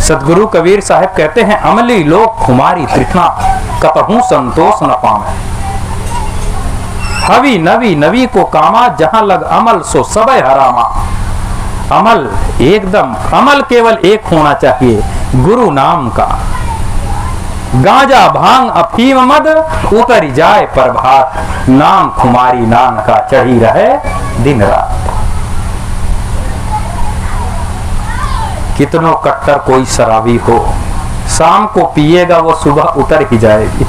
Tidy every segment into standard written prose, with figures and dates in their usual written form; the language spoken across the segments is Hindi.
सतगुरु कबीर साहब कहते हैं, अमली लोग खुमारी तृष्णा कतहूं संतोष न पावे। हवी नवी नवी को कामा, जहां लग अमल सो सब हरामा। अमल एकदम, अमल केवल एक होना चाहिए, गुरु नाम का। गांजा भांग अफीम मद उतर जाए प्रभात, नाम खुमारी नान का चढ़ी रहे दिन रात। कितनों कट्टर कोई शराबी हो, शाम को पिएगा वो सुबह उतर ही जाएगी।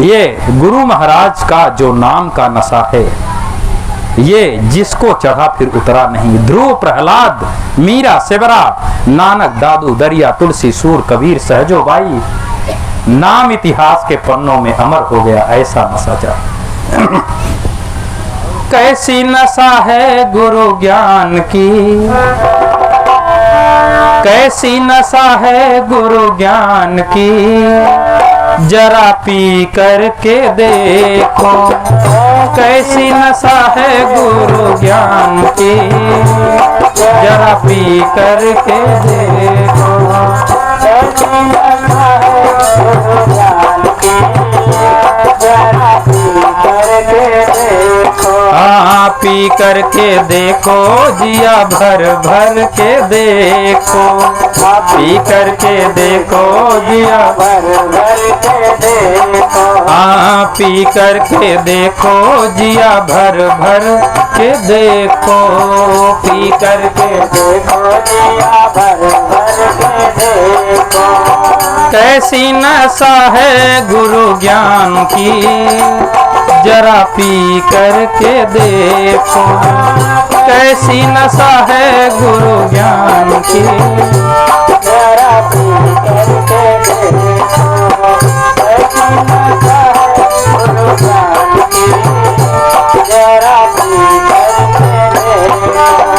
ये गुरु महाराज का जो नाम का नशा है, ये जिसको चढ़ा फिर उतरा नहीं। ध्रुव प्रहलाद मीरा सेवरा नानक दादू दरिया तुलसी सूर कबीर सहजो बाई, नाम इतिहास के पन्नों में अमर हो गया, ऐसा नशा चढ़ा। कैसी नशा है गुरु ज्ञान की, कैसी नशा है गुरु ज्ञान की, जरा पी करके देखो। कैसी नशा है गुरु ज्ञान की, जरा पी करके देखो। कैसी नशा है गुरु ज्ञान की, जरा पी करके देखो। हाँ, पी करके देखो, जिया भर भर के देखो। पी करके देखो, जिया भर भर के देखो। हाँ, पी करके देखो, जिया भर भर के देखो। पी करके देखो, जिया भर भर के देखो। कैसी नशा है गुरु ज्ञान की, जरा पी करके देखो। कैसी नशा है गुरु ज्ञान की, जरा पी करके देखो। कैसी नशा है गुरु ज्ञान की, जरा पी करके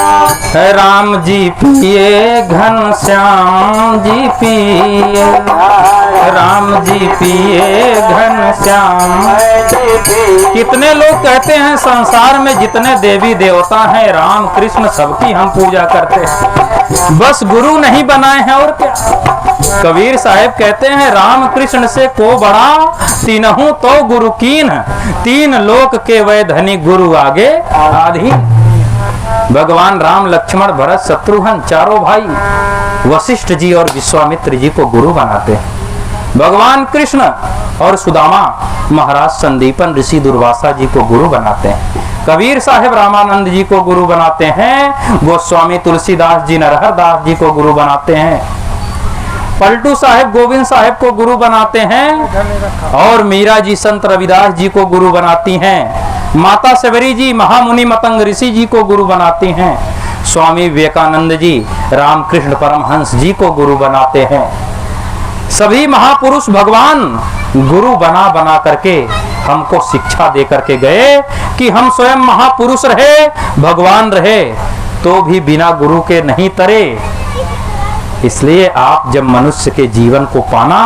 देखो। राम जी पिए घनश्याम जी पिए, राम जी पिए घनश्याम। कितने लोग कहते हैं संसार में जितने देवी देवता हैं, राम कृष्ण सबकी हम पूजा करते हैं, बस गुरु नहीं बनाए हैं और क्या। कबीर साहब कहते हैं, राम कृष्ण से को बड़ा, तीनहु तो गुरु कीन, तीन लोक के वै धनी गुरु आगे आधी। भगवान राम लक्ष्मण भरत शत्रुघ्न चारों भाई वशिष्ठ जी और विश्वामित्र जी को गुरु बनाते हैं। भगवान कृष्ण और सुदामा महाराज संदीपन ऋषि दुर्वासा जी को गुरु बनाते हैं। कबीर साहब रामानंद जी को गुरु बनाते हैं। गोस्वामी तुलसीदास जी नरहर दास जी को गुरु बनाते हैं। पलटू साहब गोविंद साहब को गुरु बनाते हैं और मीरा जी संत रविदास जी को गुरु बनाती हैं। माता सेवरी जी महामुनि मतंग ऋषि जी को गुरु बनाती हैं। स्वामी विवेकानंद जी रामकृष्ण परमहंस जी को गुरु बनाते हैं। सभी महापुरुष भगवान गुरु बना बना करके हमको शिक्षा दे करके गए कि हम स्वयं महापुरुष रहे, भगवान रहे, तो भी बिना गुरु के नहीं तरे। इसलिए आप जब मनुष्य के जीवन को पाना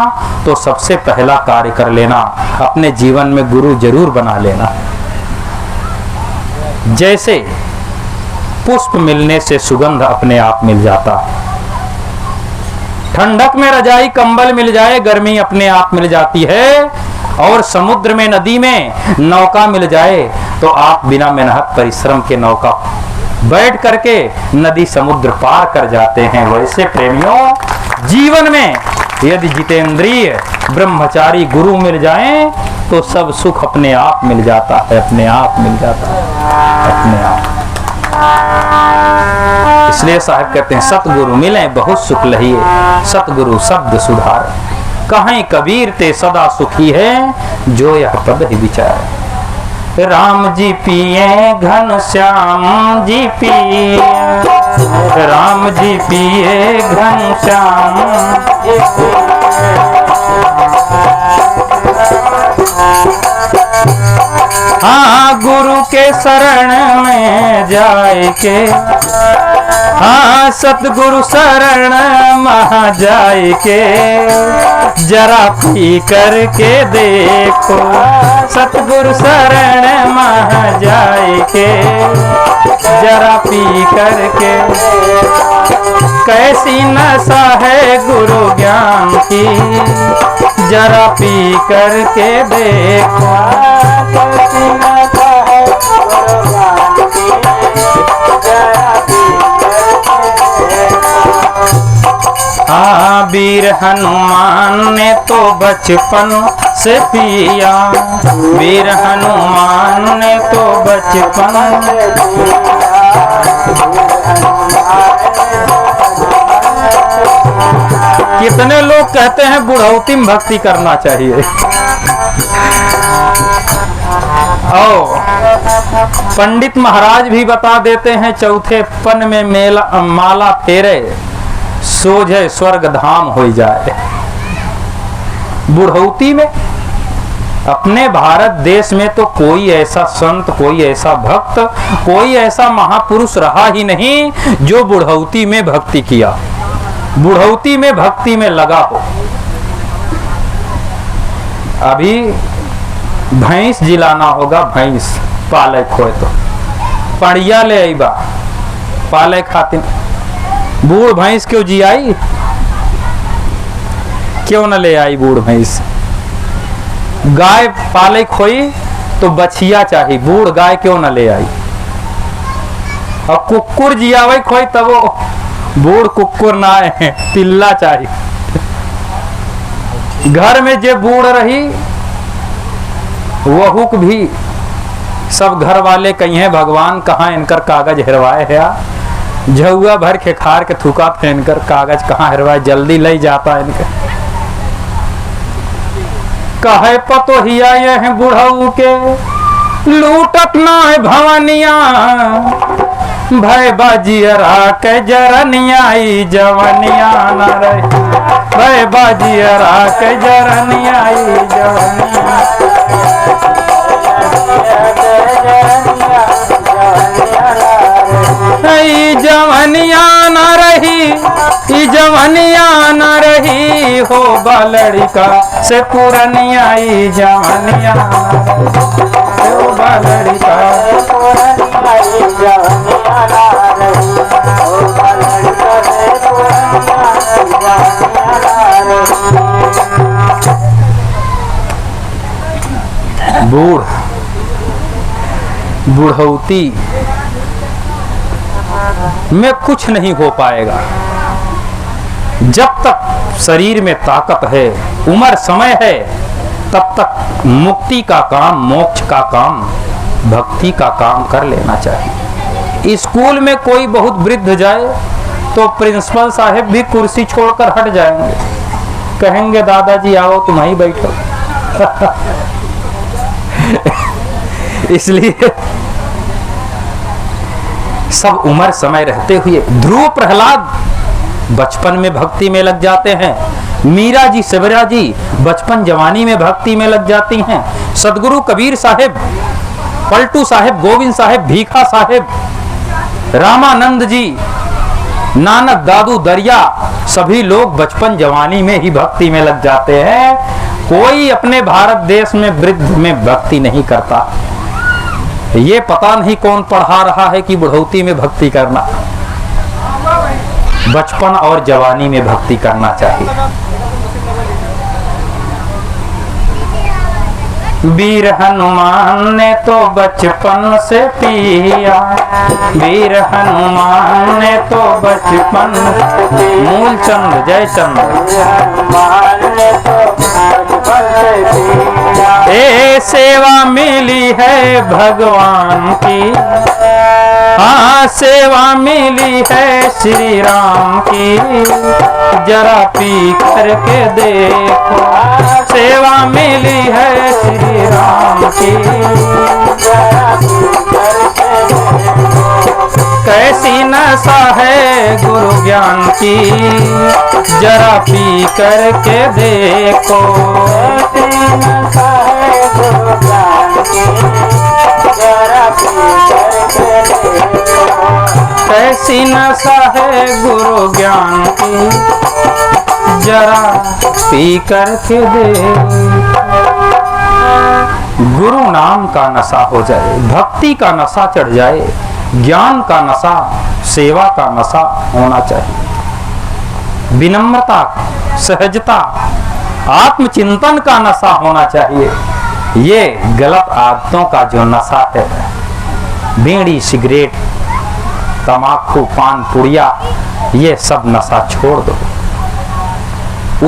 तो सबसे पहला कार्य कर लेना, अपने जीवन में गुरु जरूर बना लेना। जैसे पुष्प मिलने से सुगंध अपने आप मिल जाता है, ठंडक में रजाई कंबल मिल जाए गर्मी अपने आप मिल जाती है, और समुद्र में नदी में नौका मिल जाए तो आप बिना मेहनत परिश्रम के नौका बैठ करके नदी समुद्र पार कर जाते हैं। वैसे प्रेमियों, जीवन में यदि जितेंद्रिय ब्रह्मचारी गुरु मिल जाएं तो सब सुख अपने आप मिल जाता है, अपने आप मिल जाता है, अपने आप। इसलिए साहब कहते हैं, सतगुरु मिले बहुत सुख लहिए, सतगुरु शब्द सुधार, कहीं कबीर ते सदा सुखी है जो यह पद ही विचार। राम जी पिए घनश्याम जी पिए, राम जी पिए घनश्याम जी पिए। हाँ, गुरु के शरण में जाए के, हाँ सतगुरु शरण महा जाए के, जरा पी करके देखो। सतगुरु शरण महा जाए के, जरा पी करके। कैसी नशा है गुरु ज्ञान की, जरा पी करके देखो। कैसी नशा है गुरु ज्ञान की, जरा पी करके देखो। हाँ, वीर हनुमान ने तो बचपन से पिया, वीर हनुमान ने तो बचपन से पिया। कितने लोग कहते हैं बुढ़ौती में भक्ति करना चाहिए। और पंडित महाराज भी बता देते हैं, चौथे पन में माला फेरे, सोझे स्वर्ग धाम हो जाए। बुढ़ौती में अपने भारत देश में तो कोई ऐसा संत, कोई ऐसा भक्त, कोई ऐसा महापुरुष रहा ही नहीं जो बुढ़ौती में भक्ति किया, बुढ़ौती में भक्ति में लगा हो। अभी भैंस जिलाना होगा, भैंस पाले खोए तो पड़िया ले आई बा पाले खातिर। बूढ़ भैंस क्यों जियाई, क्यों न ले आई बूढ़ भैंस। गाय पाले खोई तो बछिया चाहिए, बूढ़ गाय क्यों न ले आई। और कुकुर जियावे खोई तब वो बूढ़ कुकुर ना है, पिल्ला चाहिए। घर में जे बूढ़ रही वहुक भी सब घर वाले कहीं हैं, भगवान कहाँ इनकर कागज हिरवाए है। झुआ भर के खार के थूका फेन कर कागज कहाँ हिरवाए, जल्दी ले जाता इनके। कहे पतो हिया ये है बुढ़ऊ के लूटत ना है भवनिया, भय बाजियरा के जरनियाई जवनिया न रहे, भय बाजियरा के जरनियाई जवनिया। जवनिया न रही, जवनिया न रही हो बालड़िका से पुरनिया, जवनिया हो बालड़िका से पुरनिया, जवनिया न रही हो बालड़िका से पुरनिया, जवनिया न रही। बूढ़ बुढ़ौती में कुछ नहीं हो पाएगा। जब तक शरीर में ताकत है, उम्र समय है, तब तक मुक्ति का काम, मोक्ष का काम, भक्ति का काम कर लेना चाहिए। स्कूल में कोई बहुत वृद्ध जाए तो प्रिंसिपल साहब भी कुर्सी छोड़कर हट जाएंगे, कहेंगे दादाजी आओ तुम ही बैठो। इसलिए सब उम्र समय रहते हुए, ध्रुव प्रहलाद बचपन में भक्ति में लग जाते हैं, मीरा जी सवेरा जी बचपन जवानी में भक्ति में लग जाती हैं, सदगुरु कबीर साहेब, पलटू साहेब, गोविंद साहेब, भीखा साहेब, रामानंद जी, नानक दादू दरिया, सभी लोग बचपन जवानी में ही भक्ति में लग जाते हैं। कोई अपने भारत देश में वृद्ध में भक्ति नहीं करता। ये पता नहीं कौन पढ़ा रहा है कि बुढ़ौती में भक्ति करना, बचपन और जवानी में भक्ति करना चाहिए। वीर हनुमान ने तो बचपन से पिया, वीर हनुमान ने तो बचपन, मूलचंद जयचंद, हनुमान ने तो बचपन से पिया। ए सेवा मिली है भगवान की, हाँ सेवा मिली है श्री राम की, जरा पी करके देखो। सेवा मिली है श्री राम की, जरा पी करके देखो। कैसी नशा है गुरु ज्ञान की, जरा पी करके देखो। कैसी नशा है गुरु ज्ञान की, जरा पी करके देखो। कैसी नशा है गुरु ज्ञान की, जरा पी करके दे। गुरु नाम का नशा हो जाए, भक्ति का नशा चढ़ जाए, ज्ञान का नशा, सेवा का नशा होना चाहिए। विनम्रता, सहजता, आत्मचिंतन का नशा होना चाहिए। ये गलत आदतों का जो नशा है, बीड़ी, सिगरेट, तमाकू, पान, पुड़िया, ये सब नशा छोड़ दो।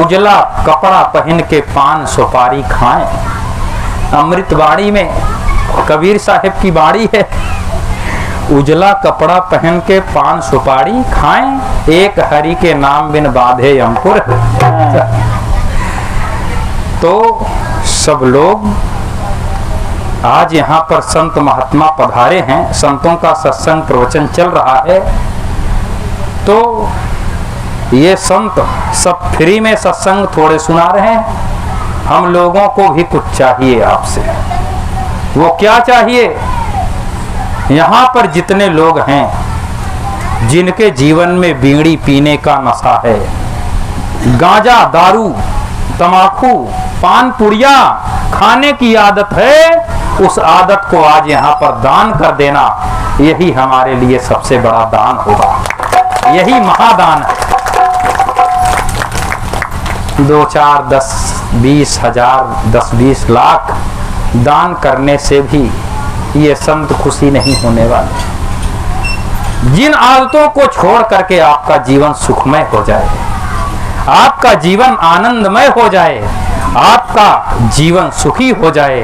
उजला कपड़ा पहन के पान सुपारी खाएं। अमृतवाणी में कबीर साहिब की बाणी है, उजला कपड़ा पहन के पान सुपारी खाएं, एक हरि के नाम बिन बाधे अंकुर। तो सब लोग आज यहाँ पर संत महात्मा पधारे हैं, संतों का सत्संग प्रवचन चल रहा है। तो ये संत सब फ्री में सत्संग थोड़े सुना रहे हैं, हम लोगों को भी कुछ चाहिए आपसे। वो क्या चाहिए? यहाँ पर जितने लोग हैं जिनके जीवन में बीड़ी पीने का नशा है, गांजा, दारू, तमाकू, पान, पुड़िया खाने की आदत है, उस आदत को आज यहाँ पर दान कर देना, यही हमारे लिए सबसे बड़ा दान होगा। यही महादान है। 2, 4, 10, 20 हजार, 10, 20 लाख दान करने से भी ये संत खुशी नहीं होने वाले। जिन आदतों को छोड़ करके आपका जीवन सुखमय हो जाए, आपका जीवन आनंदमय हो जाए, आपका जीवन सुखी हो जाए,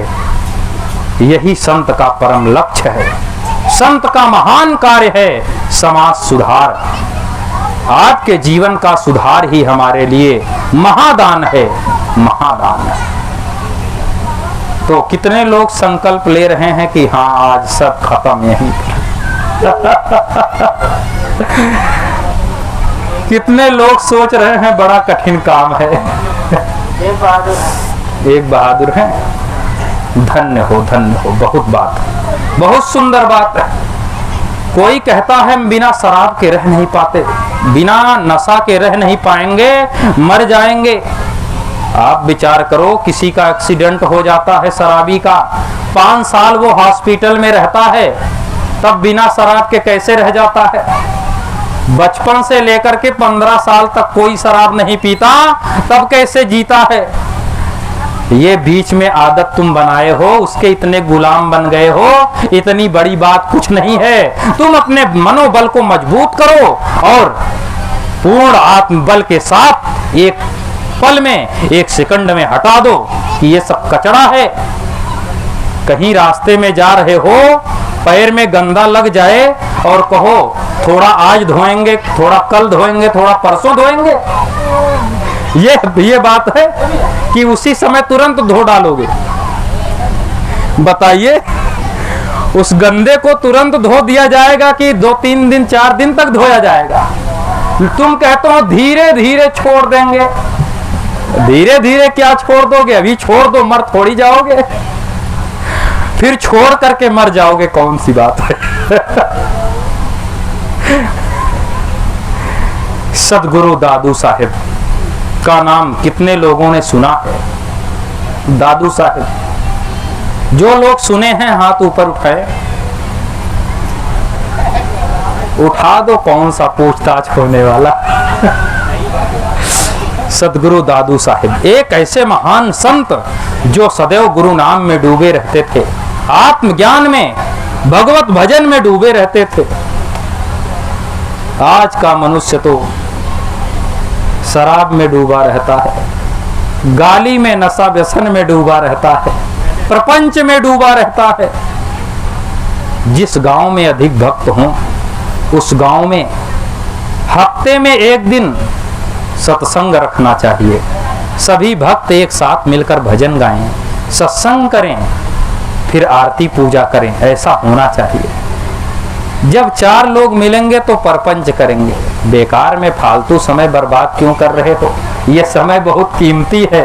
यही संत का परम लक्ष्य है। संत का महान कार्य है समाज सुधार। आपके जीवन का सुधार ही हमारे लिए महादान है, महादान है। तो कितने लोग संकल्प ले रहे हैं कि हाँ आज सब खत्म यहीं। कितने लोग सोच रहे हैं बड़ा कठिन काम है। एक बहादुर है। धन्य हो, धन्य हो। बहुत बात, बहुत सुंदर बात है। कोई कहता है बिना शराब के रह नहीं पाते, बिना नशा के रह नहीं पाएंगे, मर जाएंगे। आप विचार करो, किसी का एक्सीडेंट हो जाता है शराबी का, 5 साल वो हॉस्पिटल में रहता है, तब बिना शराब के कैसे रह जाता है? बचपन से लेकर के 15 साल तक कोई शराब नहीं पीता, तब कैसे जीता है? ये बीच में आदत तुम बनाए हो, उसके इतने गुलाम बन गए हो, इतनी बड़ी बात कुछ नहीं है। तुम अपने मनोबल को मजबूत करो और पूर्ण आत्मबल के साथ एक पल में, एक सेकंड में हटा दो कि ये सब कचरा है। कहीं रास्ते में जा रहे हो, पैर में गंदा लग जाए और कहो थोड़ा आज धोएंगे, थोड़ा कल धोएंगे, थोड़ा परसों धोएंगे, ये बात है कि उसी समय तुरंत धो डालोगे? बताइए, उस गंदे को तुरंत धो दिया जाएगा कि 2, 3 दिन, 4 दिन तक धोया जाएगा? तुम कहते हो धीरे धीरे छोड़ देंगे। धीरे धीरे क्या छोड़ दोगे? अभी छोड़ दो, मर थोड़ी जाओगे। फिर छोड़ करके मर जाओगे, कौन सी बात है? सदगुरु दादू साहिब का नाम कितने लोगों ने सुना है? दादू साहिब। जो लोग सुने हैं हाथ ऊपर उठाए। उठा दो, कौन सा पूछताछ होने वाला। सदगुरु दादू साहिब एक ऐसे महान संत जो सदैव गुरु नाम में डूबे रहते थे, आत्मज्ञान में, भगवत भजन में डूबे रहते थे। आज का मनुष्य तो शराब में डूबा रहता है, गाली में, नशा व्यसन में डूबा रहता है, प्रपंच में डूबा रहता है। जिस गांव में अधिक भक्त हों, उस गांव में हफ्ते में 1 दिन सत्संग रखना चाहिए। सभी भक्त एक साथ मिलकर भजन गाएं, सत्संग करें, फिर आरती पूजा करें, ऐसा होना चाहिए। जब 4 लोग मिलेंगे तो परपंच करेंगे। बेकार में फालतू समय बर्बाद क्यों कर रहे हो? ये समय बहुत कीमती है।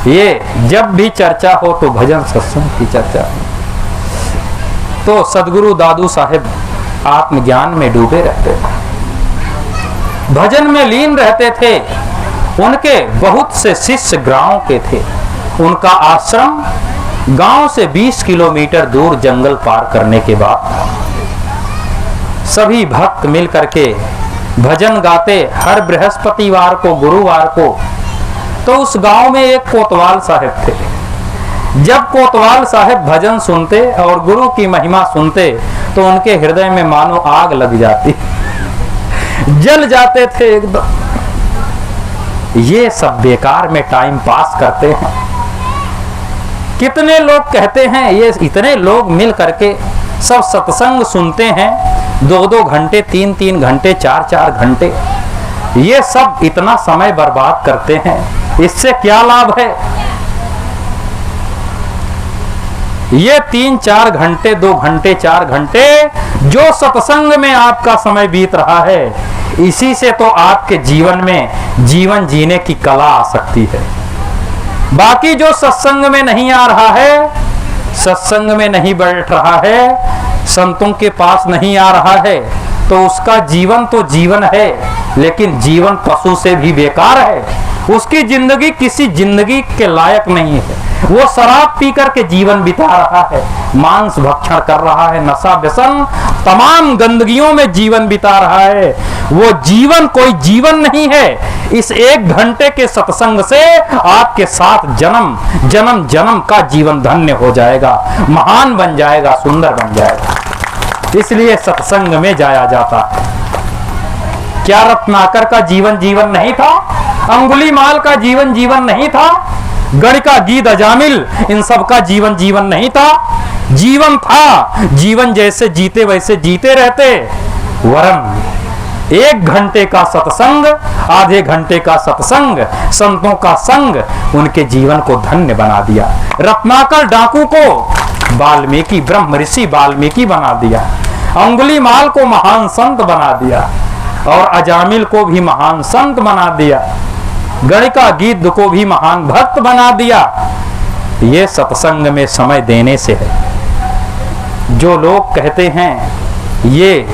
ये जब भी चर्चा हो तो भजन सत्संग की चर्चा। तो सदगुरु दादू साहिब आत्मज्ञान में डूबे रहते थे, भजन में लीन रहते थे। उनके बहुत से शिष्य गांव के थे। उनका आश्रम गांव से 20 किलोमीटर दूर जंगल पार करने के बाद। सभी भक्त मिल करके भजन गाते हर बृहस्पतिवार को, गुरुवार को। तो उस गांव में एक कोतवाल साहब थे। जब कोतवाल साहब भजन सुनते और गुरु की महिमा सुनते तो उनके हृदय में मानो आग लग जाती, जल जाते थे एकदम। ये सब बेकार में टाइम पास करते हैं। कितने लोग कहते हैं, ये इतने लोग मिल करके सब सत्संग सुनते हैं, 2-2 घंटे, 3-3 घंटे, 4-4 घंटे, ये सब इतना समय बर्बाद करते हैं, इससे क्या लाभ है? ये 3-4 घंटे, 2 घंटे, 4 घंटे जो सत्संग में आपका समय बीत रहा है, इसी से तो आपके जीवन में जीवन जीने की कला आ सकती है। बाकी जो सत्संग में नहीं आ रहा है, सत्संग में नहीं बैठ रहा है, संतों के पास नहीं आ रहा है, तो उसका जीवन तो जीवन है, लेकिन जीवन पशु से भी बेकार है। उसकी जिंदगी किसी जिंदगी के लायक नहीं है। वो शराब पी करके जीवन बिता रहा है, मांस भक्षण कर रहा है, नशा व्यसन तमाम गंदगियों में जीवन बिता रहा है। वो जीवन कोई जीवन नहीं है। इस 1 घंटे के सत्संग से आपके साथ जन्म जन्म जन्म का जीवन धन्य हो जाएगा, महान बन जाएगा, सुंदर बन जाएगा। इसलिए सत्संग में जाया जाता है। क्या रत्नाकर का जीवन जीवन नहीं था? अंगुलीमाल का जीवन जीवन नहीं था? गणिका, गीत, अजामिल, इन सब का जीवन जीवन नहीं था? जीवन था। जीवन जैसे जीते वैसे जीते रहते, वरन 1 घंटे का सत्संग, आधे घंटे का सत्संग, संतों का संग उनके जीवन को धन्य बना दिया। रत्नाकर डाकू को वाल्मीकि, ब्रह्म ऋषि वाल्मीकि बना दिया, अंगुलीमाल को महान संत बना दिया, और अजामिल को भी महान संत बना दिया, गणिका, गीत को भी महान भक्त बना दिया। ये सत्संग में समय देने से है। जो लोग कहते हैं ये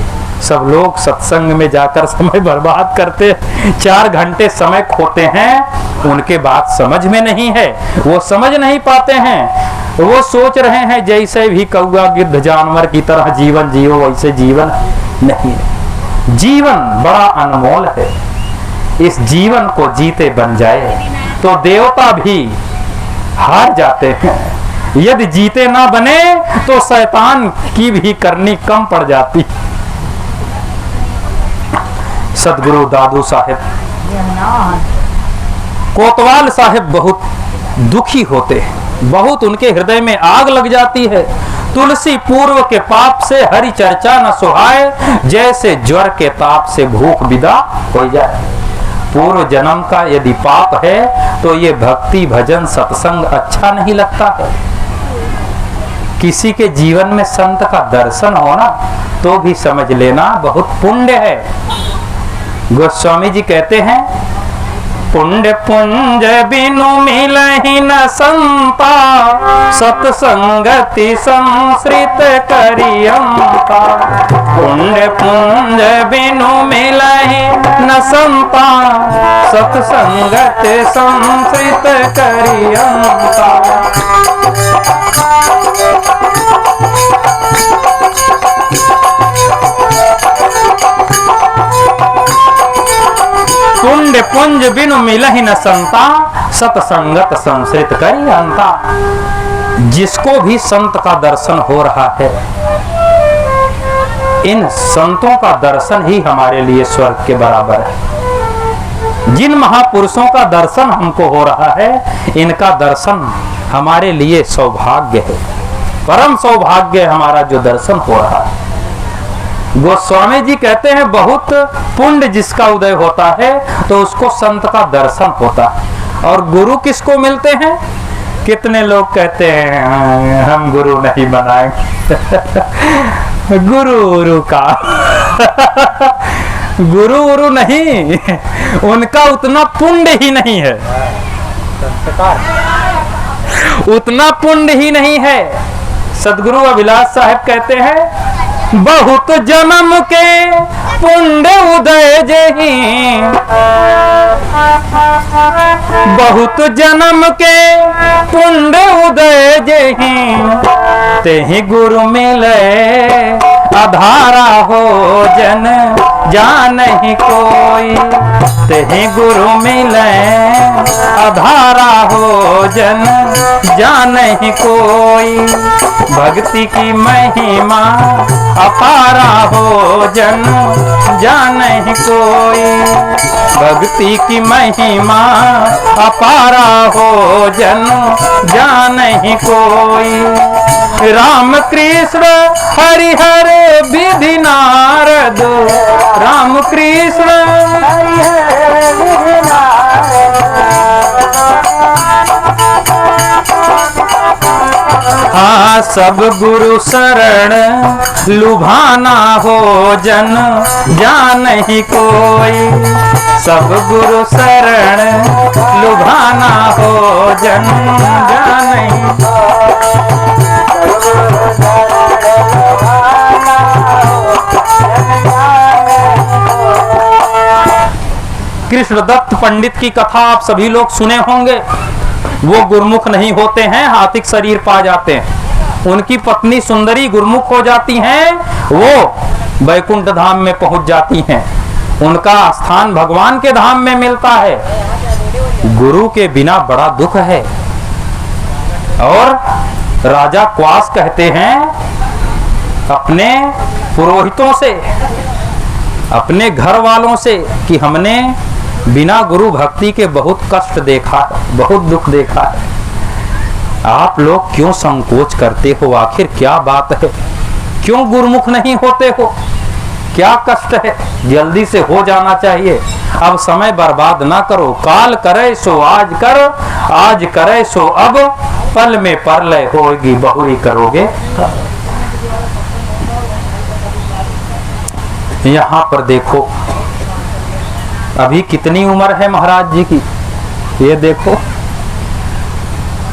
सब लोग सत्संग में जाकर समय बर्बाद करते, 4 घंटे समय खोते हैं, उनके बात समझ में नहीं है, वो समझ नहीं पाते हैं। वो सोच रहे हैं जैसे भी कौआ गिद्ध जानवर की तरह जीवन जियो, वैसे जीवन नहीं है। जीवन बड़ा अनमोल है। इस जीवन को जीते बन जाए तो देवता भी हार जाते हैं। यदि जीते ना बने तो शैतान की भी करनी कम पड़ जाती। सदगुरु दादू साहेब, कोतवाल साहेब बहुत दुखी होते हैं, बहुत उनके हृदय में आग लग जाती है। तुलसी पूर्व के पाप से हरि चर्चा न सुहाए, जैसे ज्वर के ताप से भूख विदा हो जाए। पूर्व जन्म का यदि पाप है तो ये भक्ति भजन सत्संग अच्छा नहीं लगता है। किसी के जीवन में संत का दर्शन होना तो भी समझ लेना बहुत पुण्य है। गोस्वामी जी कहते हैं, पुण्य पुंज बिनु मिलहि न संता, सत्संगति संसृत करियंता। पुण्य पुंज बिनु मिलहि न संता, सत्संगति संसृत करियंता। पुण्य पुंज बिनु मिलहि न संता, सत्संगत संसृत करियंता। जिसको भी संत का दर्शन हो रहा है, इन संतों का दर्शन ही हमारे लिए स्वर्ग के बराबर है। जिन महापुरुषों का दर्शन हमको हो रहा है, इनका दर्शन हमारे लिए सौभाग्य है, परम सौभाग्य है हमारा जो दर्शन हो रहा है। गोस्वामी जी कहते हैं, बहुत पुण्य जिसका उदय होता है तो उसको संत का दर्शन होता है। और गुरु किसको मिलते हैं? कितने लोग कहते हैं हम गुरु नहीं बनाएंगे। गुरु का गुरु नहीं, उनका उतना पुण्य ही नहीं है, उतना पुण्य ही नहीं है। सदगुरु अभिलाष साहब कहते हैं, बहुत जन्म के पुण्य उदय जही, बहुत जन्म के पुण्य उदय जही, तेहि गुरु मिले अधारा हो जन जानहि कोई। तेहि गुरु मिले अधारा हो जन जानहि कोई। भक्ति की महिमा अपारा हो जन जानहि कोई। भक्ति की महिमा अपारा हो जन जानहि कोई। राम कृष्ण हरि हरे विधि नारद। राम कृष्ण हरि हरे विधि नारद। हाँ सब गुरु शरण लुभाना हो जन जानहि कोई। सब गुरु शरण लुभाना हो जन जानहि। कृष्णदत्त पंडित की कथा आप सभी लोग सुने होंगे। वो गुरुमुख नहीं होते हैं, हाथिक शरीर पा जाते हैं। उनकी पत्नी सुंदरी गुरुमुख हो जाती हैं, वो वैकुंठ धाम में पहुंच जाती हैं। उनका स्थान भगवान के धाम में मिलता है। गुरु के बिना बड़ा दुख है। और राजा क्वास कहते हैं अपने पुरोहितों से, अपने घर वालों से कि हमने बिना गुरु भक्ति के बहुत कष्ट देखा है, बहुत दुख देखा है। आप लोग क्यों संकोच करते हो? आखिर क्या बात है? क्यों गुरुमुख नहीं होते हो? क्या कष्ट है? जल्दी से हो जाना चाहिए। अब समय बर्बाद ना करो। काल करे सो आज कर, आज करे सो अब। पल में परलय होगी बहुरी करोगे। यहाँ पर देखो अभी कितनी उम्र है महाराज जी की। ये देखो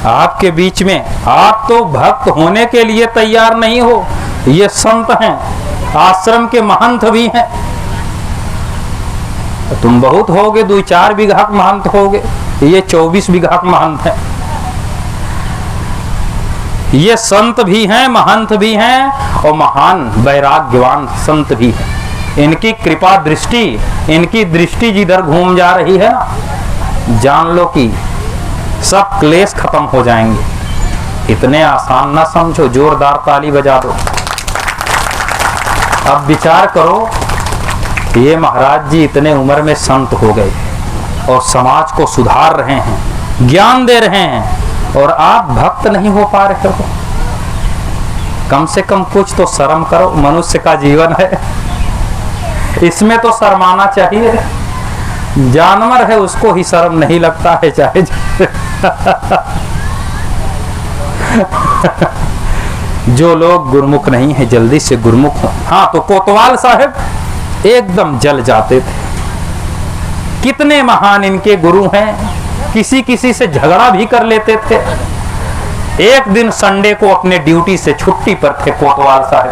आपके बीच में, आप तो भक्त होने के लिए तैयार नहीं हो। ये संत हैं, आश्रम के महंत भी हैं। तुम बहुत होगे, 2-4 बीघा महंत होगे। ये 24 बीघा महंत हैं। ये संत भी हैं, महंत भी हैं और महान वैराग्यवान संत भी हैं। इनकी कृपा दृष्टि, इनकी दृष्टि जिधर घूम जा रही है ना, जान लो कि सब क्लेश खत्म हो जाएंगे। इतने आसान ना समझो। जोरदार ताली बजा दो। अब विचार करो, ये महाराज जी इतने उम्र में संत हो गए और समाज को सुधार रहे हैं, ज्ञान दे रहे हैं, और आप भक्त नहीं हो पा रहे हो। कम से कम कुछ तो शर्म करो। मनुष्य का जीवन है, इसमें तो शर्माना चाहिए। जानवर है, उसको ही शर्म नहीं लगता है चाहे जो लोग गुरुमुख नहीं है जल्दी से गुरुमुख हो। हाँ, तो कोतवाल साहब एकदम जल जाते थे। कितने महान इनके गुरु हैं। किसी किसी से झगड़ा भी कर लेते थे। एक दिन संडे को अपने ड्यूटी से छुट्टी पर थे कोतवाल साहब।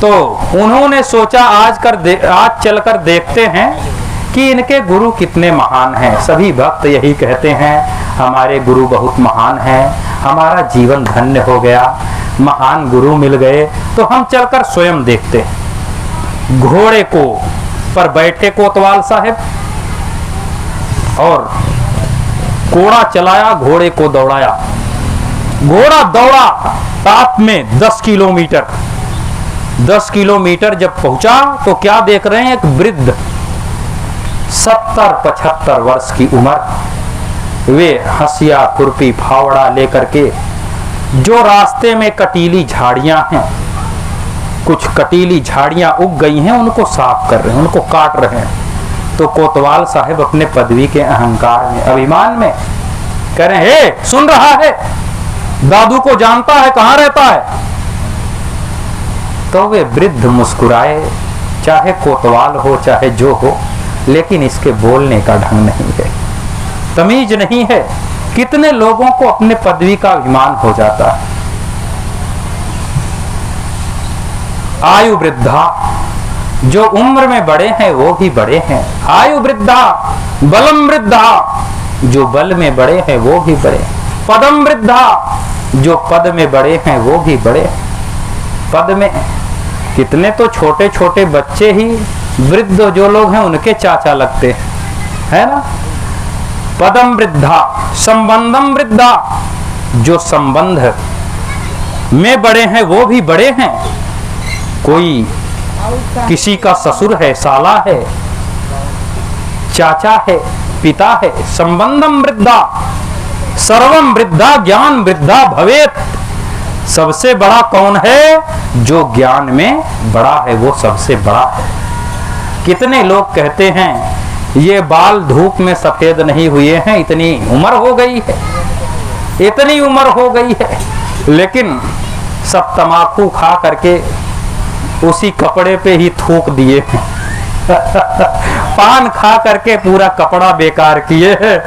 तो उन्होंने सोचा आज चलकर देखते हैं कि इनके गुरु कितने महान हैं। सभी भक्त यही कहते हैं हमारे गुरु बहुत महान हैं, हमारा जीवन धन्य हो गया, महान गुरु मिल गए। तो हम चलकर स्वयं देखते हैं। घोड़े को पर बैठे कोतवाल साहब और घोड़ा चलाया, घोड़े को दौड़ाया। घोड़ा दौड़ा रात में 10 किलोमीटर। 10 किलोमीटर जब पहुंचा तो क्या देख रहे हैं, एक वृद्ध 70-75 वर्ष की उम्र। वे हंसिया खुरपी फावड़ा लेकर के जो रास्ते में कटीली झाड़ियां हैं, कुछ कटीली झाड़ियां उग गई हैं, उनको साफ कर रहे हैं, उनको काट रहे हैं। तो कोतवाल साहब अपने पदवी के अहंकार में, अभिमान में कह रहे हैं, हे सुन रहा है, दादू को जानता है, कहां रहता है? तो वे वृद्ध मुस्कुराए। चाहे कोतवाल हो चाहे जो हो, लेकिन इसके बोलने का ढंग नहीं है, तमीज नहीं है। कितने लोगों को अपने पदवी का अभिमान हो जाता है। आयु वृद्धा, जो उम्र में बड़े हैं वो भी बड़े हैं। आयु वृद्धा बलम वृद्धा, जो बल में बड़े हैं वो भी बड़े। पदम वृद्धा, जो पद में बड़े हैं वो भी बड़े। पद में कितने तो छोटे छोटे बच्चे ही वृद्ध जो लोग हैं उनके चाचा लगते हैं, है ना। पदम वृद्धा संबंधम वृद्धा, जो संबंध में बड़े हैं वो भी बड़े हैं। कोई किसी का ससुर है, साला है, चाचा है, पिता है। संबंधम वृद्धा सर्वम वृद्धा ज्ञान वृद्धा भवेत। सबसे बड़ा कौन है? जो ज्ञान में बड़ा है वो सबसे बड़ा है। कितने लोग कहते हैं ये बाल धूप में सफेद नहीं हुए हैं, इतनी उम्र हो गई है, इतनी उम्र हो गई है, लेकिन सब तमाकू खा करके उसी कपड़े पे ही थूक दिए हैं। पान खा करके पूरा कपड़ा बेकार किए हैं।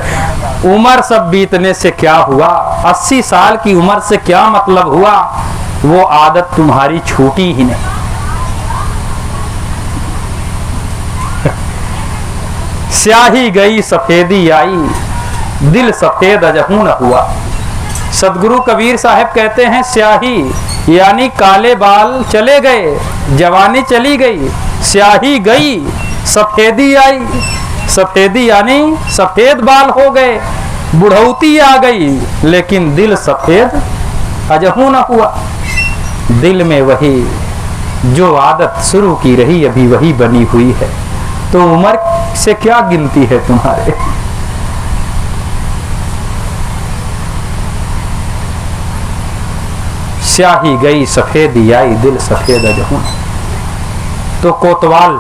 उम्र सब बीतने से क्या हुआ? 80 साल की उम्र से क्या मतलब हुआ? वो आदत तुम्हारी छूटी ही नहीं। स्याही गई सफेदी आई, दिल सफेद अजहू न हुआ। सदगुरु कबीर साहब कहते हैं स्याही यानी काले बाल चले गए, जवानी चली गई, स्याही गई सफेदी आई। सफेदी यानी सफेद बाल हो गए, बुढ़ौती आ गई, लेकिन दिल सफेद अजहू न हुआ। दिल में वही जो आदत शुरू की रही अभी वही बनी हुई है। तो उम्र से क्या गिनती है तुम्हारे? स्याही गई सफेदी आई, दिल सफेद अजहू। तो कोतवाल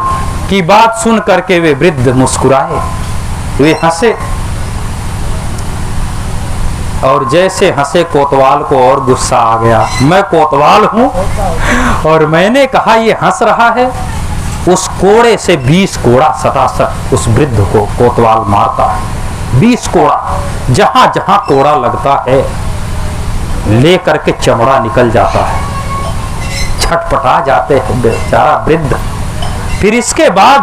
की बात सुन करके वे वृद्ध मुस्कुराए, वे हंसे, और जैसे हंसे कोतवाल को और गुस्सा आ गया। मैं कोतवाल हूं और मैंने कहा ये हंस रहा है। उस कोड़े से 20 कोड़ा सटासट उस वृद्ध को कोतवाल मारता है। 20 कोड़ा, जहां जहां कोड़ा लगता है ले करके चमड़ा निकल जाता है, छटपटा जाते हैं बेचारा वृद्ध। फिर इसके बाद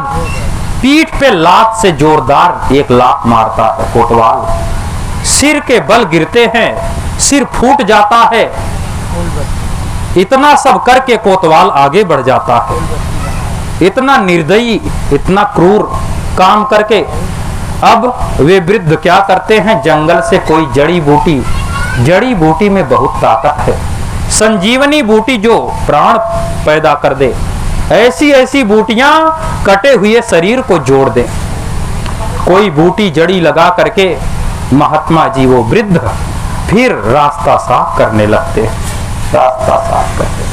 पीठ पे लात से जोरदार एक लात मारता है कोतवाल। सिर के बल गिरते हैं, सिर फूट जाता है। इतना सब करके कोतवाल आगे बढ़ जाता है। इतना निर्दयी, इतना क्रूर काम करके अब वे वृद्ध क्या करते हैं? जंगल से कोई जड़ी बूटी, जड़ी बूटी में बहुत ताकत है, संजीवनी बूटी जो प्राण पैदा कर दे, ऐसी ऐसी बूटियां कटे हुए शरीर को जोड़ दे। कोई बूटी जड़ी लगा करके महात्मा जी वो वृद्ध फिर रास्ता साफ करने लगते, रास्ता साफ करते।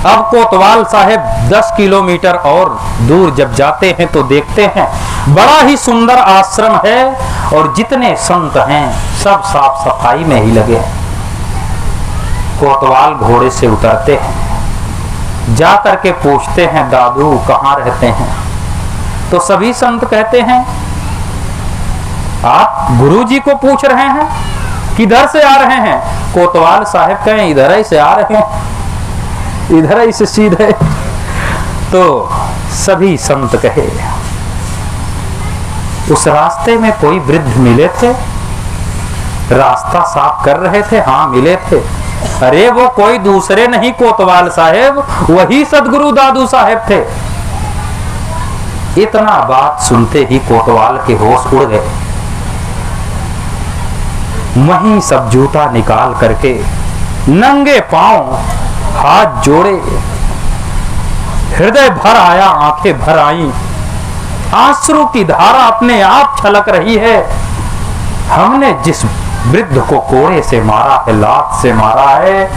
अब कोतवाल साहब 10 किलोमीटर और दूर जब जाते हैं तो देखते हैं बड़ा ही सुंदर आश्रम है और जितने संत हैं सब साफ सफाई में ही लगे हैं। कोतवाल घोड़े से उतरते हैं, जा करके पूछते हैं दादू कहाँ रहते हैं? तो सभी संत कहते हैं आप गुरुजी को पूछ रहे हैं, किधर से आ रहे हैं? कोतवाल साहब कहें इधर ही से आ रहे हैं, इधर ही से सीधे। तो सभी संत कहे उस रास्ते में कोई वृद्ध मिले थे, रास्ता साफ कर रहे थे? हाँ मिले थे। अरे वो कोई दूसरे नहीं कोतवाल साहब, वही सदगुरु दादू साहब थे। इतना बात सुनते ही कोतवाल के होश उड़ गए। वहीं सब जूता निकाल करके नंगे पांव हाथ जोड़े, हृदय भर आया, आंखें भर आई, आंसू की धारा अपने आप छलक रही है। हमने जिस वृद्ध को कोड़े से मारा है, लात से मारा है,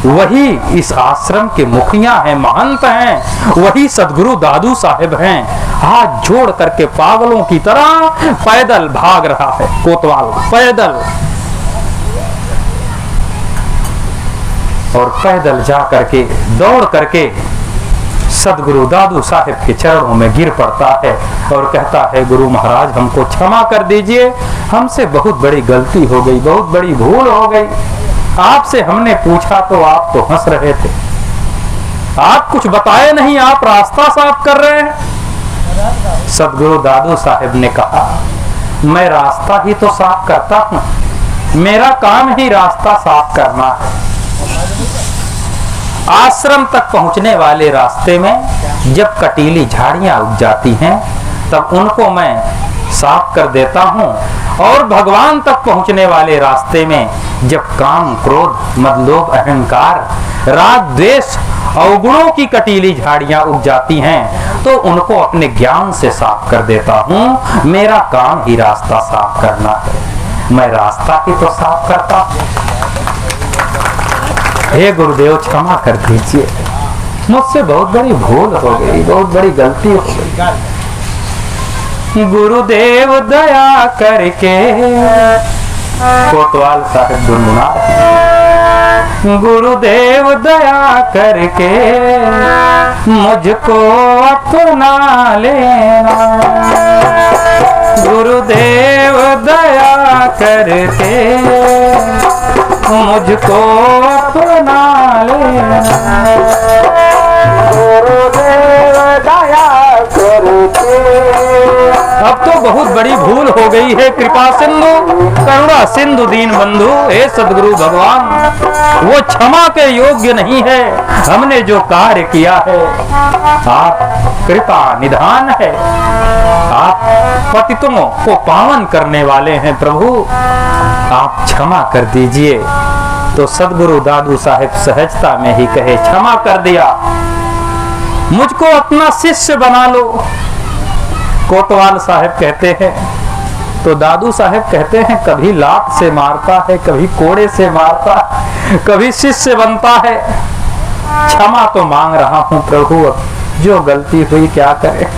वही इस आश्रम के मुखिया हैं, महंत हैं, वही सदगुरु दादू साहेब हैं। हाथ जोड़ करके पागलों की तरह पैदल भाग रहा है कोतवाल, पैदल। और पैदल जा करके दौड़ करके सदगुरु दादू साहेब के चरणों में गिर पड़ता है और कहता है गुरु महाराज हमको क्षमा कर दीजिए, हमसे बहुत बड़ी गलती हो गई, बहुत बड़ी भूल हो गई। आपसे हमने पूछा तो आप तो हंस रहे थे, आप कुछ बताए नहीं, आप रास्ता साफ कर रहे हैं। सदगुरु दादू साहेब ने कहा मैं रास्ता ही तो साफ करता हूं, मेरा काम ही रास्ता साफ करना है। आश्रम तक पहुंचने वाले रास्ते में जब कटीली झाड़ियां उग जाती हैं तब उनको मैं साफ कर देता हूं, और भगवान तक पहुंचने वाले रास्ते में जब काम, क्रोध, मद, लोभ, अहंकार, राग, द्वेष, अवगुणों की कटीली झाड़ियां उग जाती हैं तो उनको अपने ज्ञान से साफ कर देता हूं। मेरा काम ही रास्ता साफ करना है, मैं रास्ता ही तो साफ करता हूं। हे गुरुदेव क्षमा कर दीजिए, मुझसे बहुत बड़ी भूल हो गई, बहुत बड़ी गलती हो गई। गुरुदेव दया करके, कोतवाल साहब गुनगुना, गुरुदेव दया करके मुझको अपना लेना, गुरुदेव दया करके मुझको अपना लेना, गुरुदेव दया करके। अब तो बहुत बड़ी भूल हो गई है, कृपा सिंधु, करुणा सिंधु, दीन बंधु, हे सदगुरु भगवान, वो क्षमा के योग्य नहीं है। हमने जो कार्य किया है, आप कृपा निधान है, आप पतितों को पावन करने वाले हैं प्रभु, आप क्षमा कर दीजिए। तो सदगुरु दादू साहेब सहजता में ही कहे, क्षमा कर दिया, मुझको अपना शिष्य बना लो। कोतवाल साहब कहते हैं, तो दादू साहब कहते हैं, कभी लात से मारता है, कभी कोड़े से मारता, कभी शिष्य बनता है। क्षमा तो मांग रहा हूं प्रभु, अब जो गलती हुई क्या करे।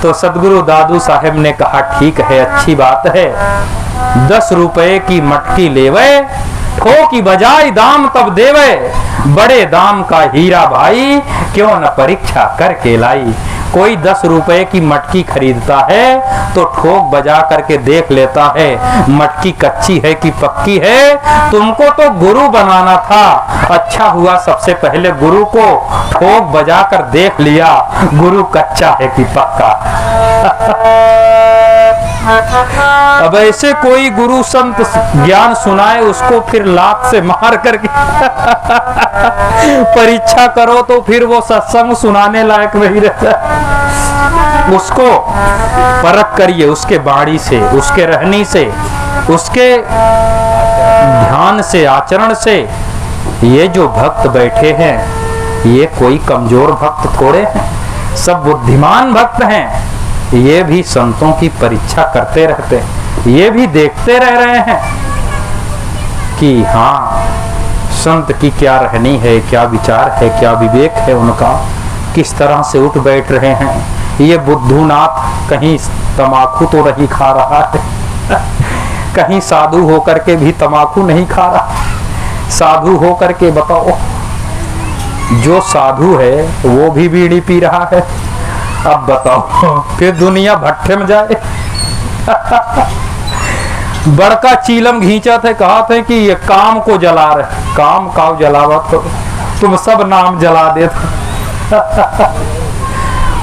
तो सदगुरु दादू साहब ने कहा, ठीक है, अच्छी बात है, 10 रुपए की मटकी लेवे, ठोकी बजाई दाम तब देवे, बड़े दाम का हीरा भाई क्यों न परीक्षा करके लाई। कोई 10 रुपए की मटकी खरीदता है तो ठोक बजा करके देख लेता है मटकी कच्ची है कि पक्की है। तुमको तो गुरु बनाना था, अच्छा हुआ सबसे पहले गुरु को ठोक बजा कर देख लिया, गुरु कच्चा है कि पक्का। अब ऐसे कोई गुरु संत ज्ञान सुनाए, उसको फिर लात से मार करके परीक्षा करो तो फिर वो सत्संग सुनाने लायक नहीं रहता। उसको परख करिए, उसके बाणी से, उसके रहनी से, उसके ध्यान से, आचरण से। ये जो भक्त बैठे हैं, ये कोई कमजोर भक्त थोड़े हैं, सब बुद्धिमान भक्त हैं। ये भी संतों की परीक्षा करते रहते हैं, ये भी देखते रह रहे हैं कि हाँ, संत की क्या रहनी है, क्या विचार है, क्या विवेक है उनका, किस तरह से उठ बैठ रहे हैं। ये बुद्धूनाथ कहीं तमाकू तो नहीं खा रहा है, कहीं साधु होकर के भी तमाकू नहीं खा रहा। साधु होकर के बताओ, जो साधु है वो भी बीड़ी पी रहा है। अब बताओ, फिर दुनिया भट्ठे में जाए। बड़का चीलम घींचा थे, कहा थे कि ये काम को जला रहे, काम का जलावा तो तुम सब नाम जला देते।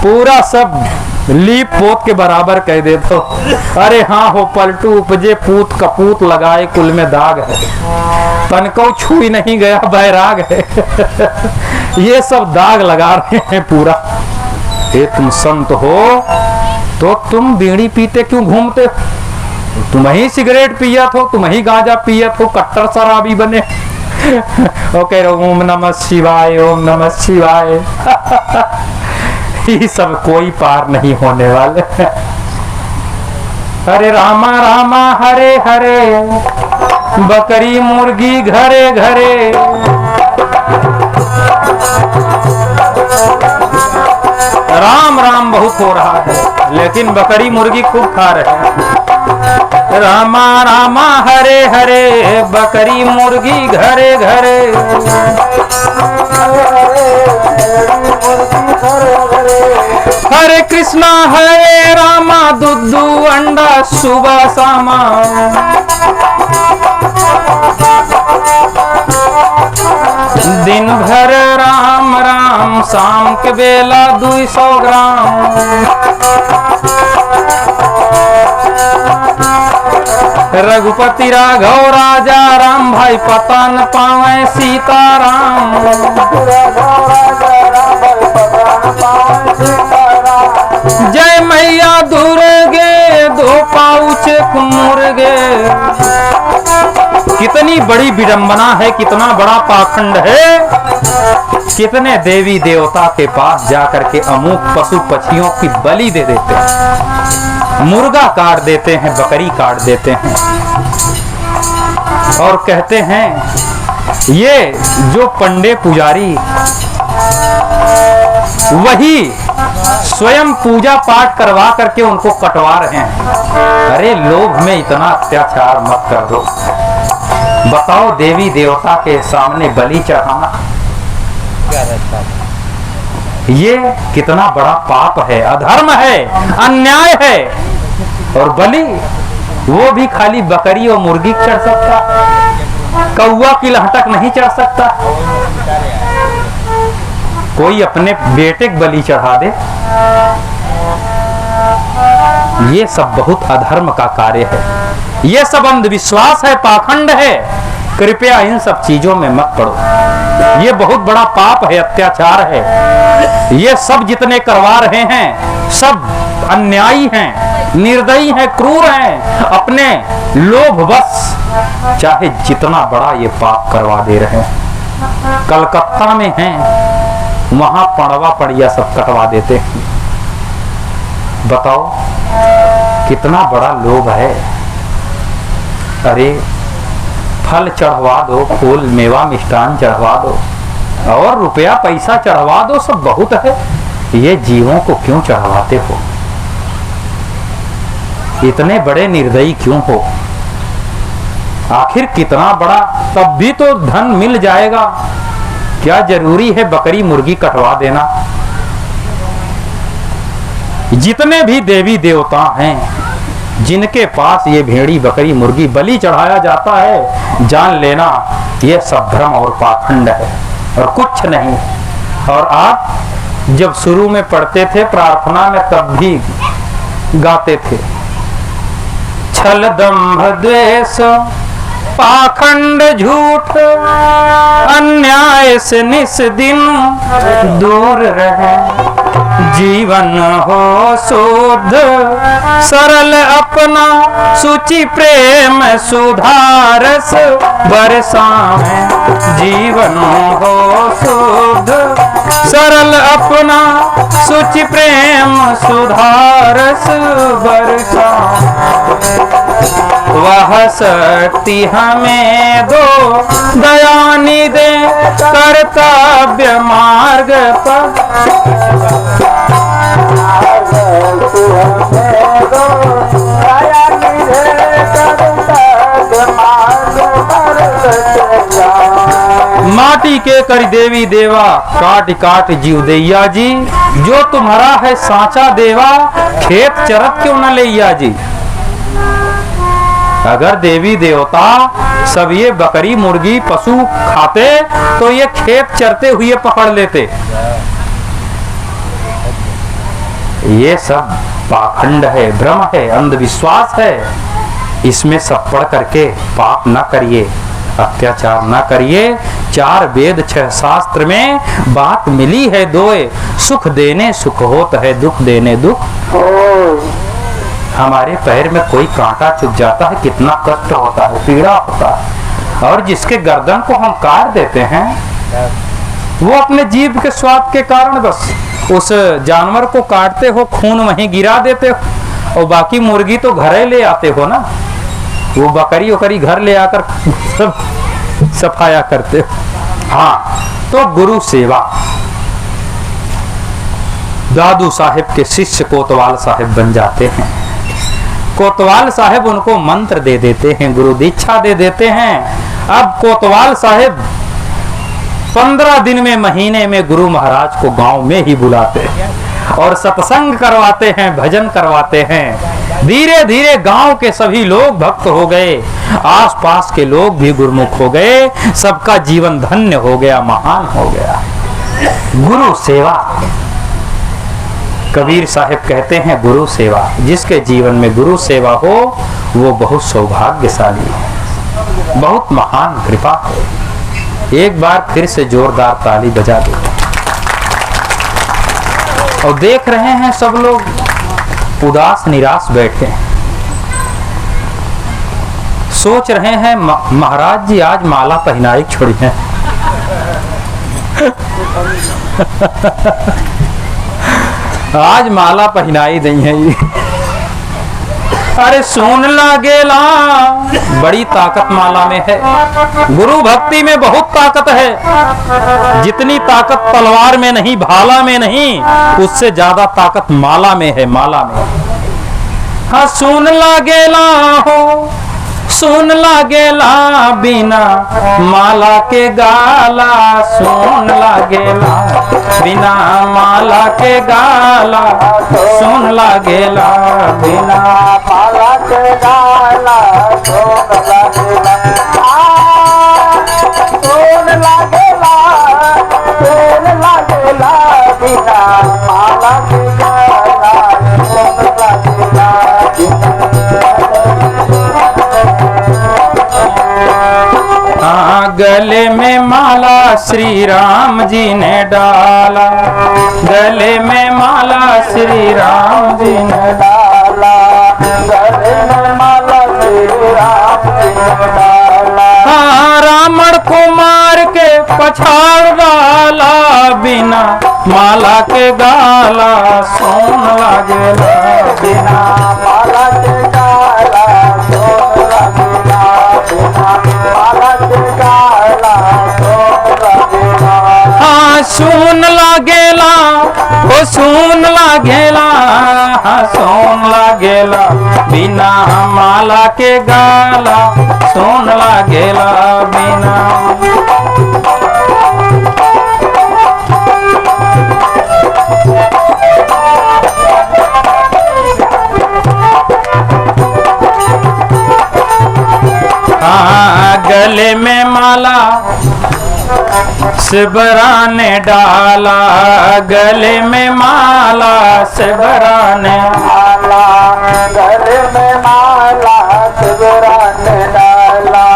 पूरा सब लीप पोत के बराबर कह देते हो। अरे हाँ हो पलटू उपजे पूत कपूत लगाए कुल में दाग है, तनको छुई नहीं गया बैराग है। ये सब दाग लगा रहे हैं पूरा। ये तुम संत हो तो तुम बीड़ी पीते क्यों घूमते हो? तुम ही सिगरेट पिया थो, तुम ही गांजा पिया थो, कट्टर शराबी बने। ओ कह रहे ओम नमः शिवाय, ओम नमः शिवाय। ये सब कोई पार नहीं होने वाले। हरे रामा रामा हरे हरे, बकरी मुर्गी घरे घरे। राम राम बहुत हो रहा है, लेकिन बकरी मुर्गी खूब खा रहे हैं। रामा रामा हरे हरे, बकरी मुर्गी घरे घरे। हरे कृष्णा हरे रामा, दुद्धू अंडा सुबह शामा। दिन भर राम राम, शाम के बेला 200 ग्राम। रघुपति राघव राजा राम भाई पता न पावे सीताराम। जय मैया दुर्गे दो पाउच मुर्गे। कितनी बड़ी विडंबना है, कितना बड़ा पाखंड है। कितने देवी देवता के पास जाकर के अमुक पशु पक्षियों की बलि दे देते हैं, मुर्गा काट देते हैं, बकरी काट देते हैं और कहते हैं ये जो पंडे पुजारी वही स्वयं पूजा पाठ करवा करके उनको कटवा रहे हैं। अरे लोभ में इतना अत्याचार मत कर दो। बताओ देवी देवता के सामने बलि चढ़ाना ये कितना बड़ा पाप है, अधर्म है, अन्याय है। और बलि वो भी खाली बकरी और मुर्गी चढ़ सकता, कौवा की लहटक नहीं चढ़ सकता। कोई अपने बेटे को बलि चढ़ा दे, ये सब बहुत अधर्म का कार्य है, ये सब अंधविश्वास है, पाखंड है। कृपया इन सब चीजों में मत पड़ो, ये बहुत बड़ा पाप है, अत्याचार है। ये सब जितने करवा रहे हैं सब अन्यायी हैं, निर्दयी हैं, क्रूर हैं, अपने लोभ बस चाहे जितना बड़ा ये पाप करवा दे रहे हैं। कलकत्ता में हैं, वहां पड़वा पड़िया सब कटवा देते हैं। बताओ कितना बड़ा लोभ है। अरे फल चढ़वा दो, फूल मेवा मिष्ठान चढ़वा दो और रुपया पैसा चढ़वा दो, सब बहुत है। ये जीवों को क्यों चढ़वाते हो? इतने बड़े निर्दयी क्यों हो? आखिर कितना बड़ा, तब भी तो धन मिल जाएगा, क्या जरूरी है बकरी मुर्गी कटवा देना? जितने भी देवी देवता हैं जिनके पास ये भेड़ी बकरी मुर्गी बलि चढ़ाया जाता है, जान लेना ये सब भ्रम और पाखंड है और कुछ नहीं। और आप जब शुरू में पढ़ते थे प्रार्थना में तब भी गाते थे, छल दंभ द्वेष पाखंड झूठ अन्याय से निस दिन दूर रहे। जीवन हो शुद्ध सरल अपना सुचि प्रेम सुधारस बरसाए। जीवन हो शुद्ध सरल अपना सुचि प्रेम सुधारस बरसाए। वह शक्ति हमें दो दयानि दे कर्तव्य मार्ग पर। माटी के कर देवी देवा काट काट जीव दैया जी। जो तुम्हारा है साचा देवा खेत चरत क्यों न लैया जी। अगर देवी देवता सब ये बकरी मुर्गी पशु खाते तो ये खेत चरते हुए पकड़ लेते। ये सब पाखंड है, भ्रम है, अंधविश्वास है। इसमें सब पढ़ करके पाप न करिए, अत्याचार न करिए। 4 वेद 6 शास्त्र में बात मिली है दोए, सुख देने सुख होत है, दुख देने दुख। हमारे पैर में कोई कांटा चुभ जाता है, कितना कष्ट होता है, पीड़ा होता है। और जिसके गर्दन को हम काट देते हैं वो अपने जीभ के स्वाद के कारण बस उस जानवर को काटते हो, खून वहीं गिरा देते हो और बाकी मुर्गी तो घरे ले आते हो ना, वो बकरी वकरी घर ले आकर सब सफाया करते हो। हाँ, तो गुरु सेवा। दादू साहेब के शिष्य कोतवाल साहेब बन जाते हैं। कोतवाल साहेब उनको मंत्र दे देते हैं, गुरु दीक्षा दे देते हैं। अब कोतवाल साहेब 15 दिन में, महीने में गुरु महाराज को गांव में ही बुलाते हैं और सत्संग करवाते हैं, भजन करवाते हैं। धीरे धीरे गांव के सभी लोग भक्त हो गए, आसपास के लोग भी गुरुमुख हो गए, सबका जीवन धन्य हो गया, महान हो गया। गुरु सेवा कबीर साहब कहते हैं गुरु सेवा, जिसके जीवन में गुरु सेवा हो वो बहुत सौभाग्यशाली है, बहुत महान कृपा है। एक बार फिर से जोरदार ताली बजा दो। और देख रहे हैं सब लोग उदास निराश बैठे हैं, सोच रहे हैं महाराज जी आज माला पहनाई छोड़ी है। आज माला पहनाई नहीं है ये। अरे सुन लागेला, बड़ी ताकत माला में है। गुरु भक्ति में बहुत ताकत है। जितनी ताकत तलवार में नहीं, भाला में नहीं, उससे ज्यादा ताकत माला में है, माला में। हाँ सुन लागेला हो, सुन लागेला बिना माला के गाला, सुन लागेला बिना माला के गाला, सुन लागेला बिना माला के गाला, सुन लागेला, सुन लागेला, सुन लागेला बिना माला के गाला, सुन लागेला गले में माला श्री राम जी ने डाला, गले में माला श्री राम जी ने डाला, गले में माला श्री राम जी ने डाला। हाँ रावण को मार के पछाड़ डाला, बिना माला के गाला, सोन लागेला बिना माला के गाला, सोन लागेला बिना माला के गाला, सोन लागेला। हाँ सुन लागेला, ओ सुन लागेला, हाँ सोन लागेला बिना माला के गाला, सोन लागेला बिना। गले में माला शिवरा ने डाला, गले में माला शिवरा ने डाला, गले में माला शिवरा ने डाला।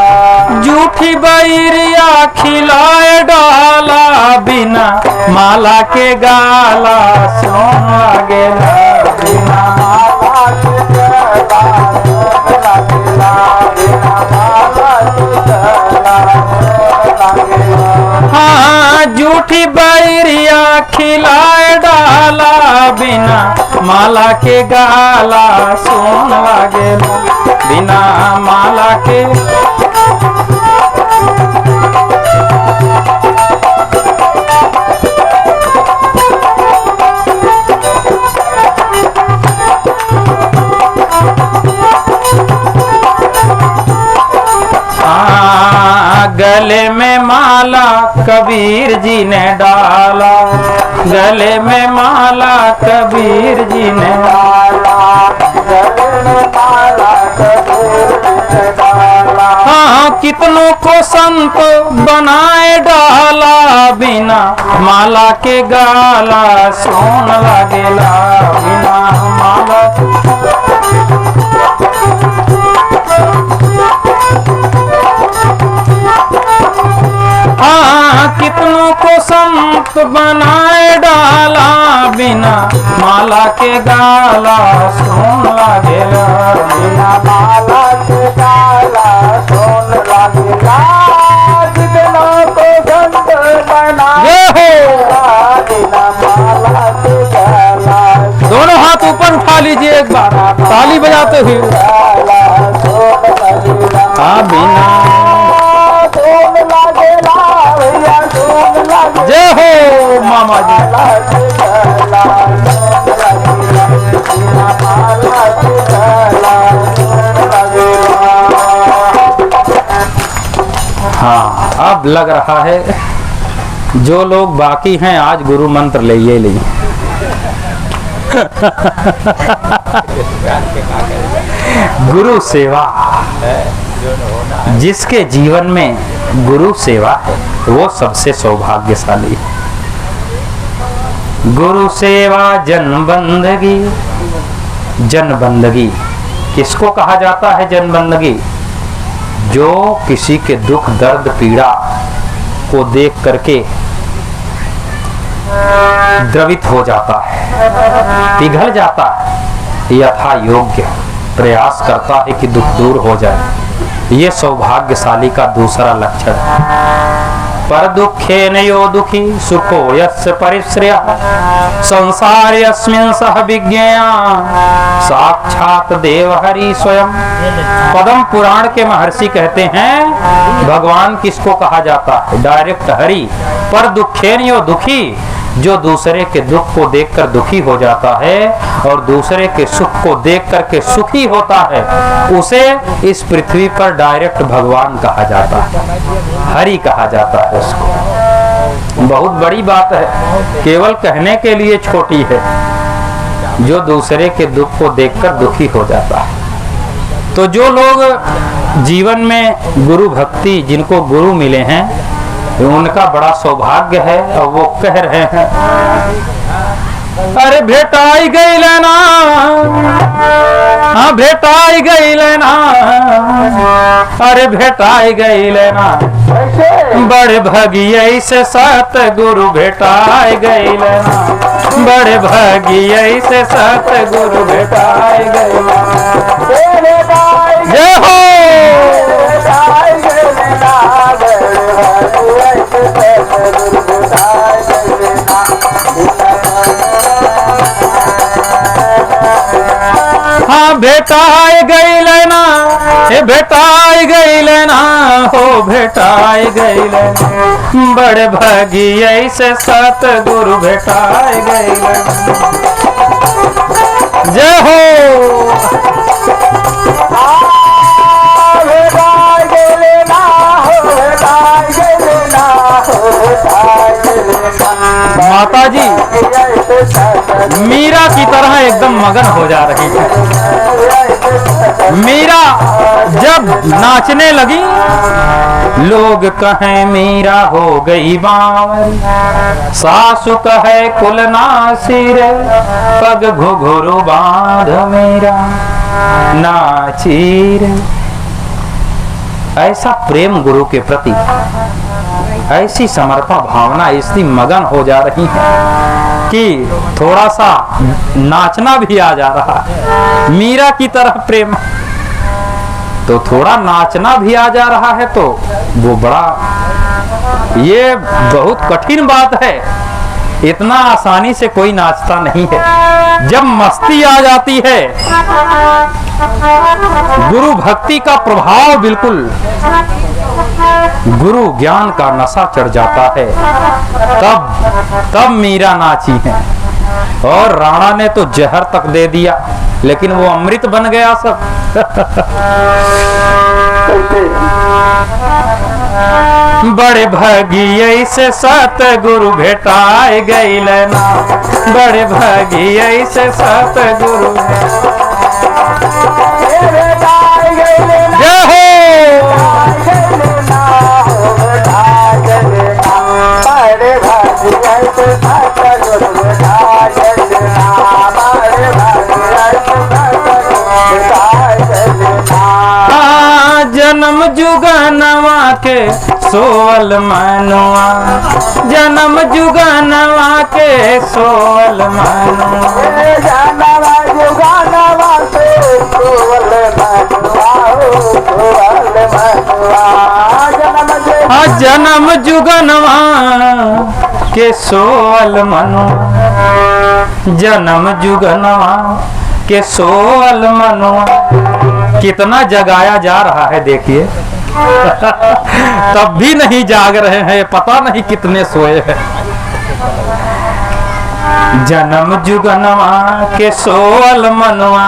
झूठी बैरिया खिलाए डाला, बिना माला के गाला, सोन लागेला बिना माला के गाला, सोन लागेला बिना माला के गाला। हाँ झूठी बैरिया खिलाए डाला, बिना माला के गाला, सोन लागेला बिना माला के। गले में माला कबीर जी ने डाला, गले में माला कबीर जी ने डाला, गले में माला कबीर जी ने डाला। हाँ कितनों को संत बनाए डाला, बिना माला के गाला, सोन लागेला बिना माला। हाँ कितनों को संत बनाए डाला, बिना माला के गाला, सोन लागेला बिना माला के गाला, सोन लागेला। कितनों को संत बनाए बिना माला के गाला। दोनों हाथ ऊपर उठा लीजिए एक बार, ताली बजाते हुए। हाँ बिना जय हो मामा जी। हाँ अब लग रहा है जो लोग बाकी हैं आज गुरु मंत्र ले लिए। गुरु सेवा, जिसके जीवन में गुरु सेवा है वो सबसे सौभाग्यशाली है। गुरु सेवा जन बंदगी। जन बंदगी किसको कहा जाता है? जन बंदगी जो किसी के दुख दर्द पीड़ा को देख करके द्रवित हो जाता है, पिघल जाता है, यथा योग्य प्रयास करता है कि दुख दूर हो जाए। ये सौभाग्यशाली का दूसरा लक्षण है। पर दुखे न यो दुखी सुखो यस्य परिश्रयः संसार यस्मिन् सह विज्ञेया साक्षात देव हरि स्वयं। पद्म पुराण के महर्षि कहते हैं भगवान किसको कहा जाता है? डायरेक्ट हरि। पर दुखे न यो दुखी जो दूसरे के दुख को देखकर दुखी हो जाता है और दूसरे के सुख को देख करके सुखी होता है, उसे इस पृथ्वी पर डायरेक्ट भगवान कहा जाता है, हरि कहा जाता है उसको। बहुत बड़ी बात है, केवल कहने के लिए छोटी है। जो दूसरे के दुख को देखकर दुखी हो जाता है। तो जो लोग जीवन में गुरु भक्ति, जिनको गुरु मिले हैं, उनका बड़ा सौभाग्य है। और वो कह रहे हैं अरे भेटाई गई लेना, हाँ भेटाई गई लेना, अरे भेटाई गई लेना, बड़े भगिए से सतगुरु भेटाई गई लेना, बड़े भगिए से सतगुरु भेटाई गई लेना। जय हो। हाँ भेटाई गई लेना, हे भेटाई गई लेना, हो भेटाई गई लेना, बड़े भगिए से सतगुरु भेटाई गई लेना। जय हो। माता जी मीरा की तरह एकदम मगन हो जा रही है। मीरा जब नाचने लगी, लोग कहें मीरा हो गई बावरी, सासु कहे कुल नासिर, पग घुघुरु बांध मीरा नाचीर। ऐसा प्रेम गुरु के प्रति, ऐसी समर्पण भावना ऐसी मगन हो जा रही है कि थोड़ा सा नाचना भी आ जा रहा है। मीरा की तरह प्रेम, तो थोड़ा नाचना भी आ जा रहा है, तो वो बड़ा, ये बहुत कठिन बात है। इतना आसानी से कोई नाचता नहीं है। जब मस्ती आ जाती है, गुरु भक्ति का प्रभाव, बिल्कुल गुरु ज्ञान का नशा चढ़ जाता है, तब मीरा नाची है। और राणा ने तो जहर तक दे दिया, लेकिन वो अमृत बन गया सब। बड़े भगिए से सतगुरु भेटाए गई लेना, बड़े भगिए से सतगुरु। जय हो। जन्म जुगनवा के सोल मनुआ, जन्म जुगनवा के सोल मनुआ, जन्म जुगनवा के सोल मनुआ, जन्म जुगनवा के सोल मनुआ। कितना जगाया जा रहा है देखिए। तब भी नहीं जाग रहे हैं, पता नहीं कितने सोए हैं। जन्म जुगनवा के सोल मनवा,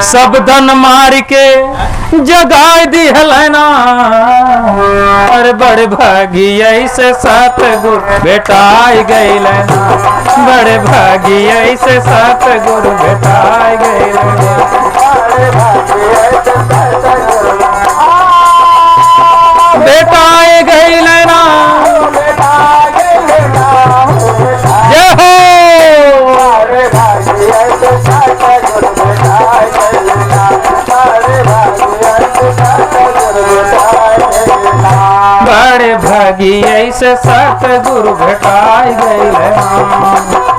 सब धन मार के जगाए दी हलना। अरे बड़े भागी से सतगुरु भेटाए गई लेना, बड़े भागी से सतगुरु भेटाए गई भेटाए गई लेना। जय हो। भागी ऐसे सतगुरु भेटाई गइले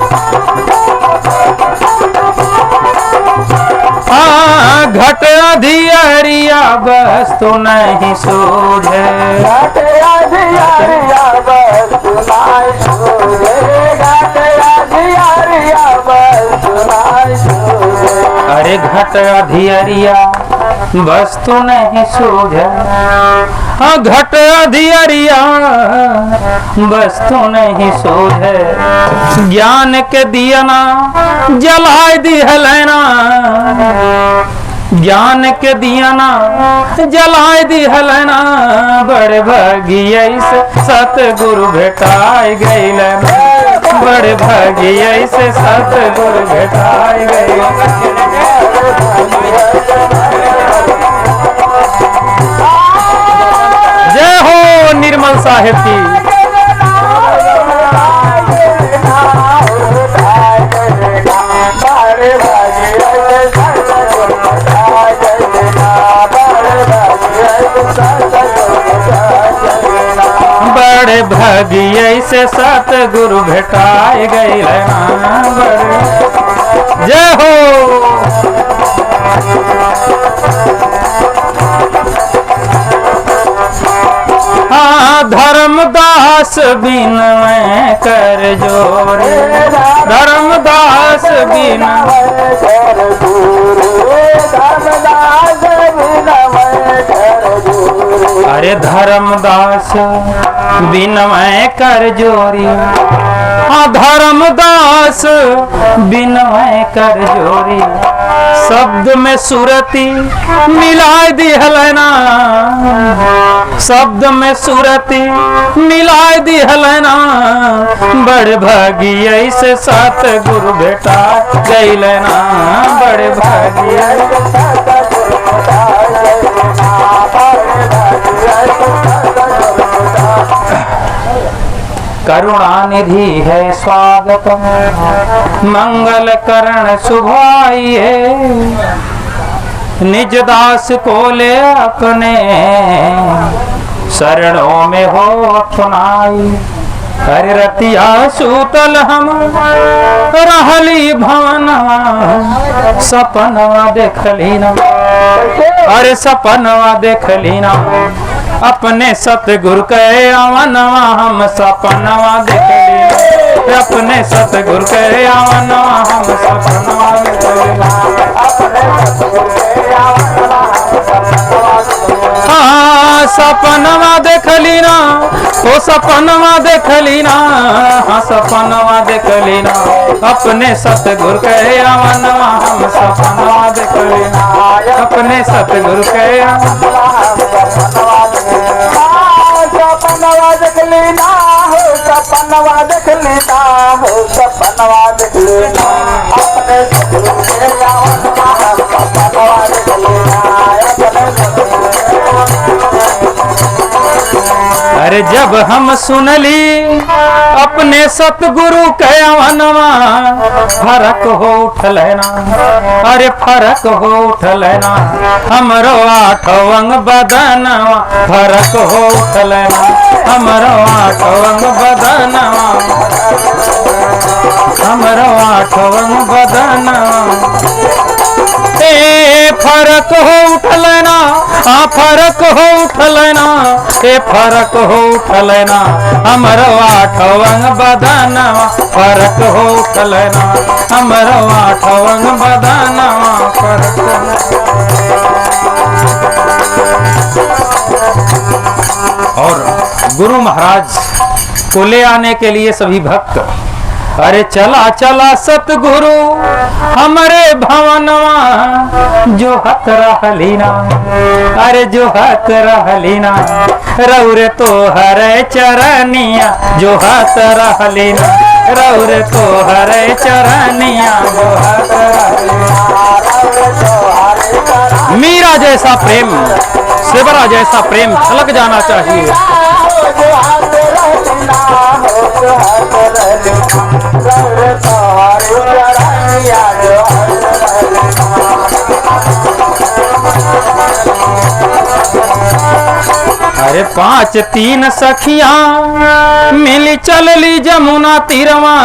घट अधियरिया वस्तु नहीं सूझे घट अधियरिया वस्तु नहीं सूझे घट अधियरिया वस्तु नहीं सूझे अरे घट अधियरिया वस्तु नहीं सूझे घट अधियरिया वस्तु नहीं सूझे ज्ञान के दिया ना जलाय दिहलैना ज्ञान के दिया ना जलाय दिहलैना बड़े भागिय से सतगुरु भेटाय गइले बड़े भागिय से सतगुरु भेटाय गइले जय हो निर्मल साहिब की बड़े भागिय से सतगुरु भेटाए गइले जय हो धर्मदास बिन मैं कर जोरे धर्मदास बिन अरे धर्मदास बिन मैं कर जोरी धर्मदास बिन मैं कर जोरी शब्द में सुरती मिलाए दिहलना शब्द में सुरती मिलाए दिहलना बड़े भागिय से सतगुरु भेटा गइलना बड़े भागिय करुणानिधि है स्वागत मंगल करण शुभाइए निज दास को ले अपने शरणों में हो सुनाई हरे रतिया सूतल हम रहली भवनवा सपनवा देखली ना अरे सपनवा देखली ना अपने सतगुरु के आवनवा हम सपनवा देखली अपने सतगुरु के आवनवा हम सपनवा सपनवा देखली ना ओ सपनवा देखली ना हाँ सपनवा देखली ना अपने सतगुरु के आवनवा हम सपनवा देखली ना अपने सतगुरु के सपनवा देखली ना हो सपनवा देखली ना हो सपनवा देखली ना अपने सतगुरु के आवनवा हम सपनवा देखली ना अरे जब हम सुनली अपने सतगुरु के आवनवा फरक हो उठलना अरे फरक हो उठलना हमरो आठवंग बदनवा फरक हो उठलना हमरो आठवंग बदनवा हमरो आठवंग बदनवा फरक हो उठलना हाँ फरक हो उठलना फरक हो उठलना हमरो आठवंग बदनवा फरक हो उठलना हमरो आठवंग बदनवा फरक और गुरु महाराज को ले आने के लिए सभी भक्त अरे चला चला सतगुरु हमारे भवनवा जो हत रहलीना अरे जो हत रहलीना रौरे तो हरे चरनिया जो हत रहलीना रौरे तो हरे चरनिया जो हत रहलीना मीरा जैसा प्रेम सेवरा जैसा प्रेम छलक जाना चाहिए अरे 5 3 सखियां मिली चलली जमुना तीरवा,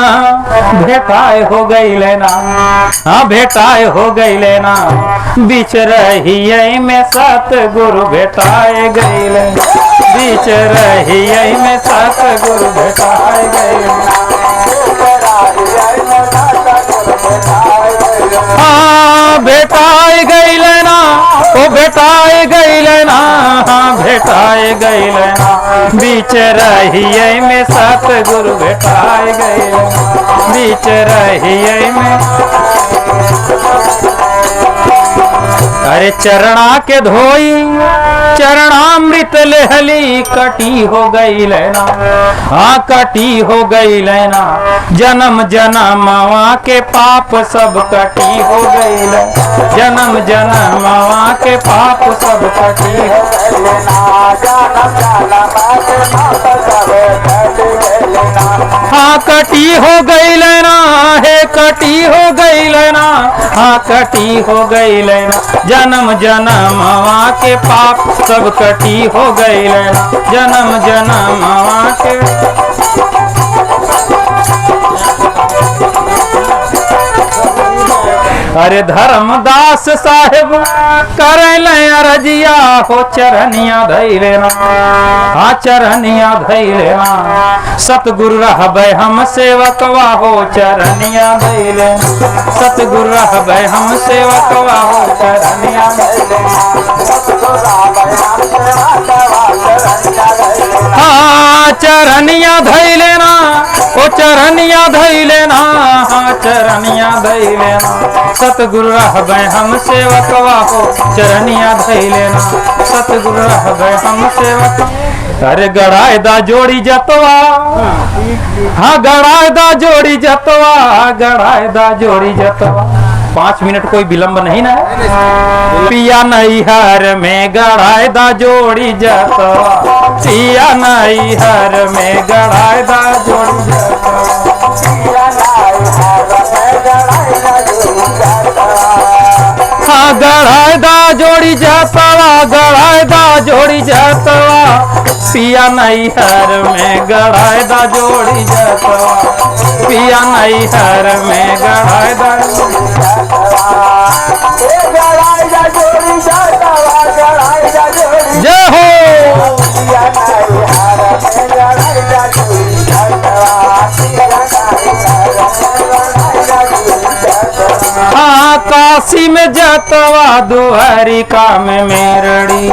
भेटाए हो गई लेना, हाँ भेटाए हो गई लेना, बीच रही में सतगुरु भेटाए गई लेना, बीच रही में सतगुरु भेटाए गई लेना। हाँ भेटाए गई लेना, ओ भेटाए गई लेना, हाँ भेटाए गई लेना, बीच रही में सतगुरु भेटाए गई लेना, बीच रही में। अरे चरणा के धोई चरणामृत लेहली, कटी हो गई लेना, हाँ कटी हो गई लेना, जन्म जन्मवा के पाप सब कटी हो गई लेना, जन्म जन्मवा के पाप सब कटी हो गई लेना, हाँ कटी हो गई लेना, हे कटी हो गई लेना, हाँ कटी हो गई लेना, जन्म जन्मवा के पाप सब कटी हो गई लेना, जन्म जन्मवा के। अरे धर्मदास साहेब करे अरजिया हो, चरनिया धई लेना, हाँ चरनिया धई लेना, सतगुरु रहबै हम सेवकवा हो, चरनिया धई लेना, सतगुरु रहबै हम सेवकवा हो, चरनिया धई लेना, हाँ चरनिया धई लेना, ओ चरनिया धई लेना, हाँ चरनिया धई लेना, सतगुरु रहबै हम सेवकवा हो, चरनिया धई लेना, सतगुरु रहबै हम सेवक। अरे गड़ाए दा जोड़ी जतवा, हाँ गड़ाए दा जोड़ी जतवा, गड़ाए दा जोड़ी जतवा, 5 मिनट कोई विलंब नहीं ना, पिया नहीं हर में गड़ाए दा जोड़ी जतवा, पिया नहीं हर में गड़ाए दा जोड़ी जतवा, हाँ गड़ाए दा जोड़ी जतवा, गड़ाए दा जोड़ी जतवा, पिया नहीं हर में गड़ाए दा जोड़ी जतवा, पिया नहीं हर में गड़ाए दा जय हो। हाँ काशी में जतवा दुआरिका में मेरड़ी,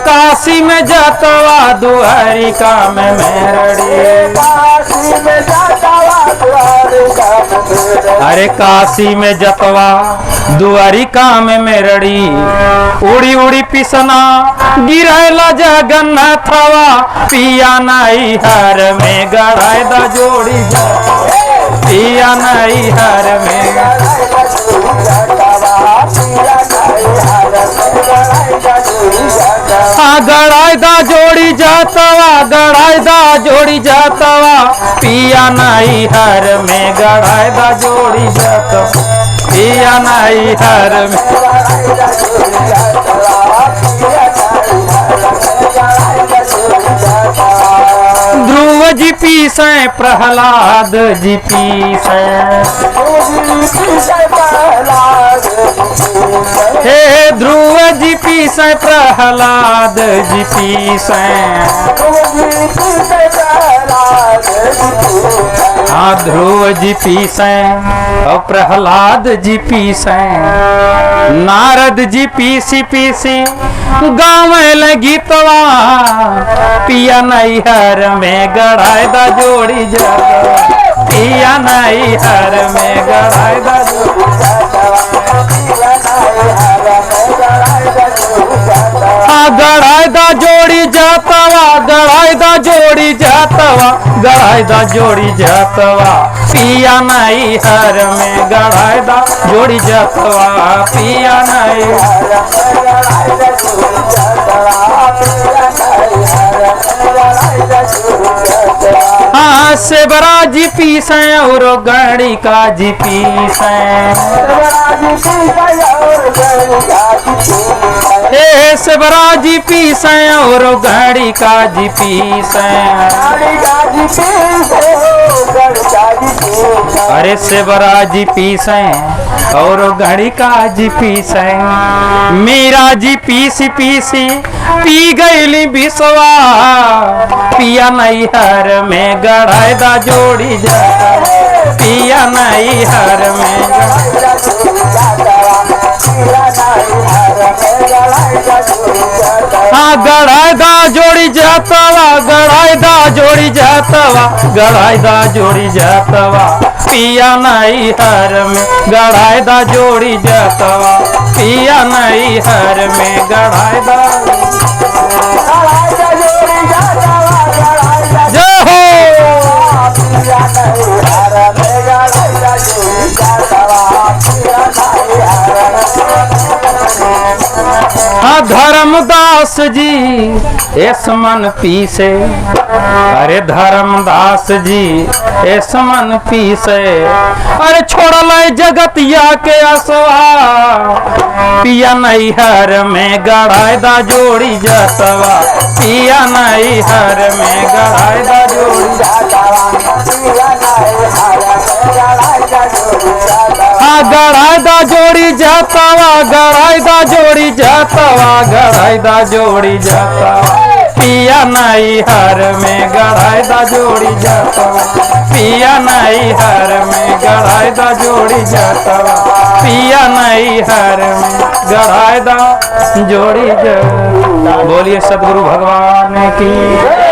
काशी में जतवा दुआरिका में मेरड़ी, अरे काशी में जतवा दुआरिका में मेरड़ी, उड़ी उड़ी पिसना गिरैला जगन्नाथवा, पिया नहीं हर में गड़ाए दा जोड़ी जतवा, पिया नहीं हर में हाँ गड़ाए दा जोड़ी जतवा, गड़ाए दा जोड़ी जतवा, पिया नहीं हर में गड़ाए दा जोड़ी जतवा, पिया नहीं हर में। ध्रुव जी पीसे प्रहलाद जी पीसे, हे ध्रुव जी पीसे प्रहलाद जी पीसे, हाँ ध्रुव जी पीसे और प्रहलाद जी पीसे, नारद जी पीसी पीसी गाँव गीतवा, पिया नहीं हर में गड़ाए दा जोड़ी जतवा, पिया नहीं हर में गड़ाए दा जोड़ी हाँ गड़ाए दा जोड़ी जतवा, गड़ाए दा जोड़ी जतवा, गड़ाए दा जोड़ी जतवा, पिया नहीं हर में गड़ाए दा जोड़ी जतवा, पिया नहीं हाँ सेबरा जी पीसे और गणिका जी पीसे, हे सेवरा जी पीसे और घड़ी का जी पीसे। अरे सेवरा जी पीसे और घड़ी का जी पीसे। Meera ji PC PC P गईली बिसवा, पिया नहीं हर में गढ़ायदा जोड़ी जाता, पिया नहीं हर में हाँ गढ़ायदा जोड़ी जातवा, गढ़ायदा जोड़ी जातवा, गढ़ायदा जोड़ी जातवा, पिया नहीं हर में गढ़ायदा जोड़ी जातवा, पिया नहीं हर में गढ़ायदा जय हो। हाँ धर्मदास जी ऐस मन पीसे, अरे धर्मदास जी ऐस मन पीसे। अरे छोड़ल जगतिया के असवा, पिया नहीं हर में गढ़ायदा जोड़ी जातवा, पिया नहीं हर में गढ़ायदा जोड़ी हाँ गढ़ायदा जोड़ी जातवा, गढ़ायदा जोड़ी जातवा, गढ़ायदा जोड़ी जातवा, पिया नहीं हर में गढ़ायदा जोड़ी जातवा, पिया नहीं हर में गढ़ायदा जोड़ी जातवा, पिया नहीं हर में गढ़ायदा जोड़ी जातवा। बोलिए सद्गुरु भगवान की।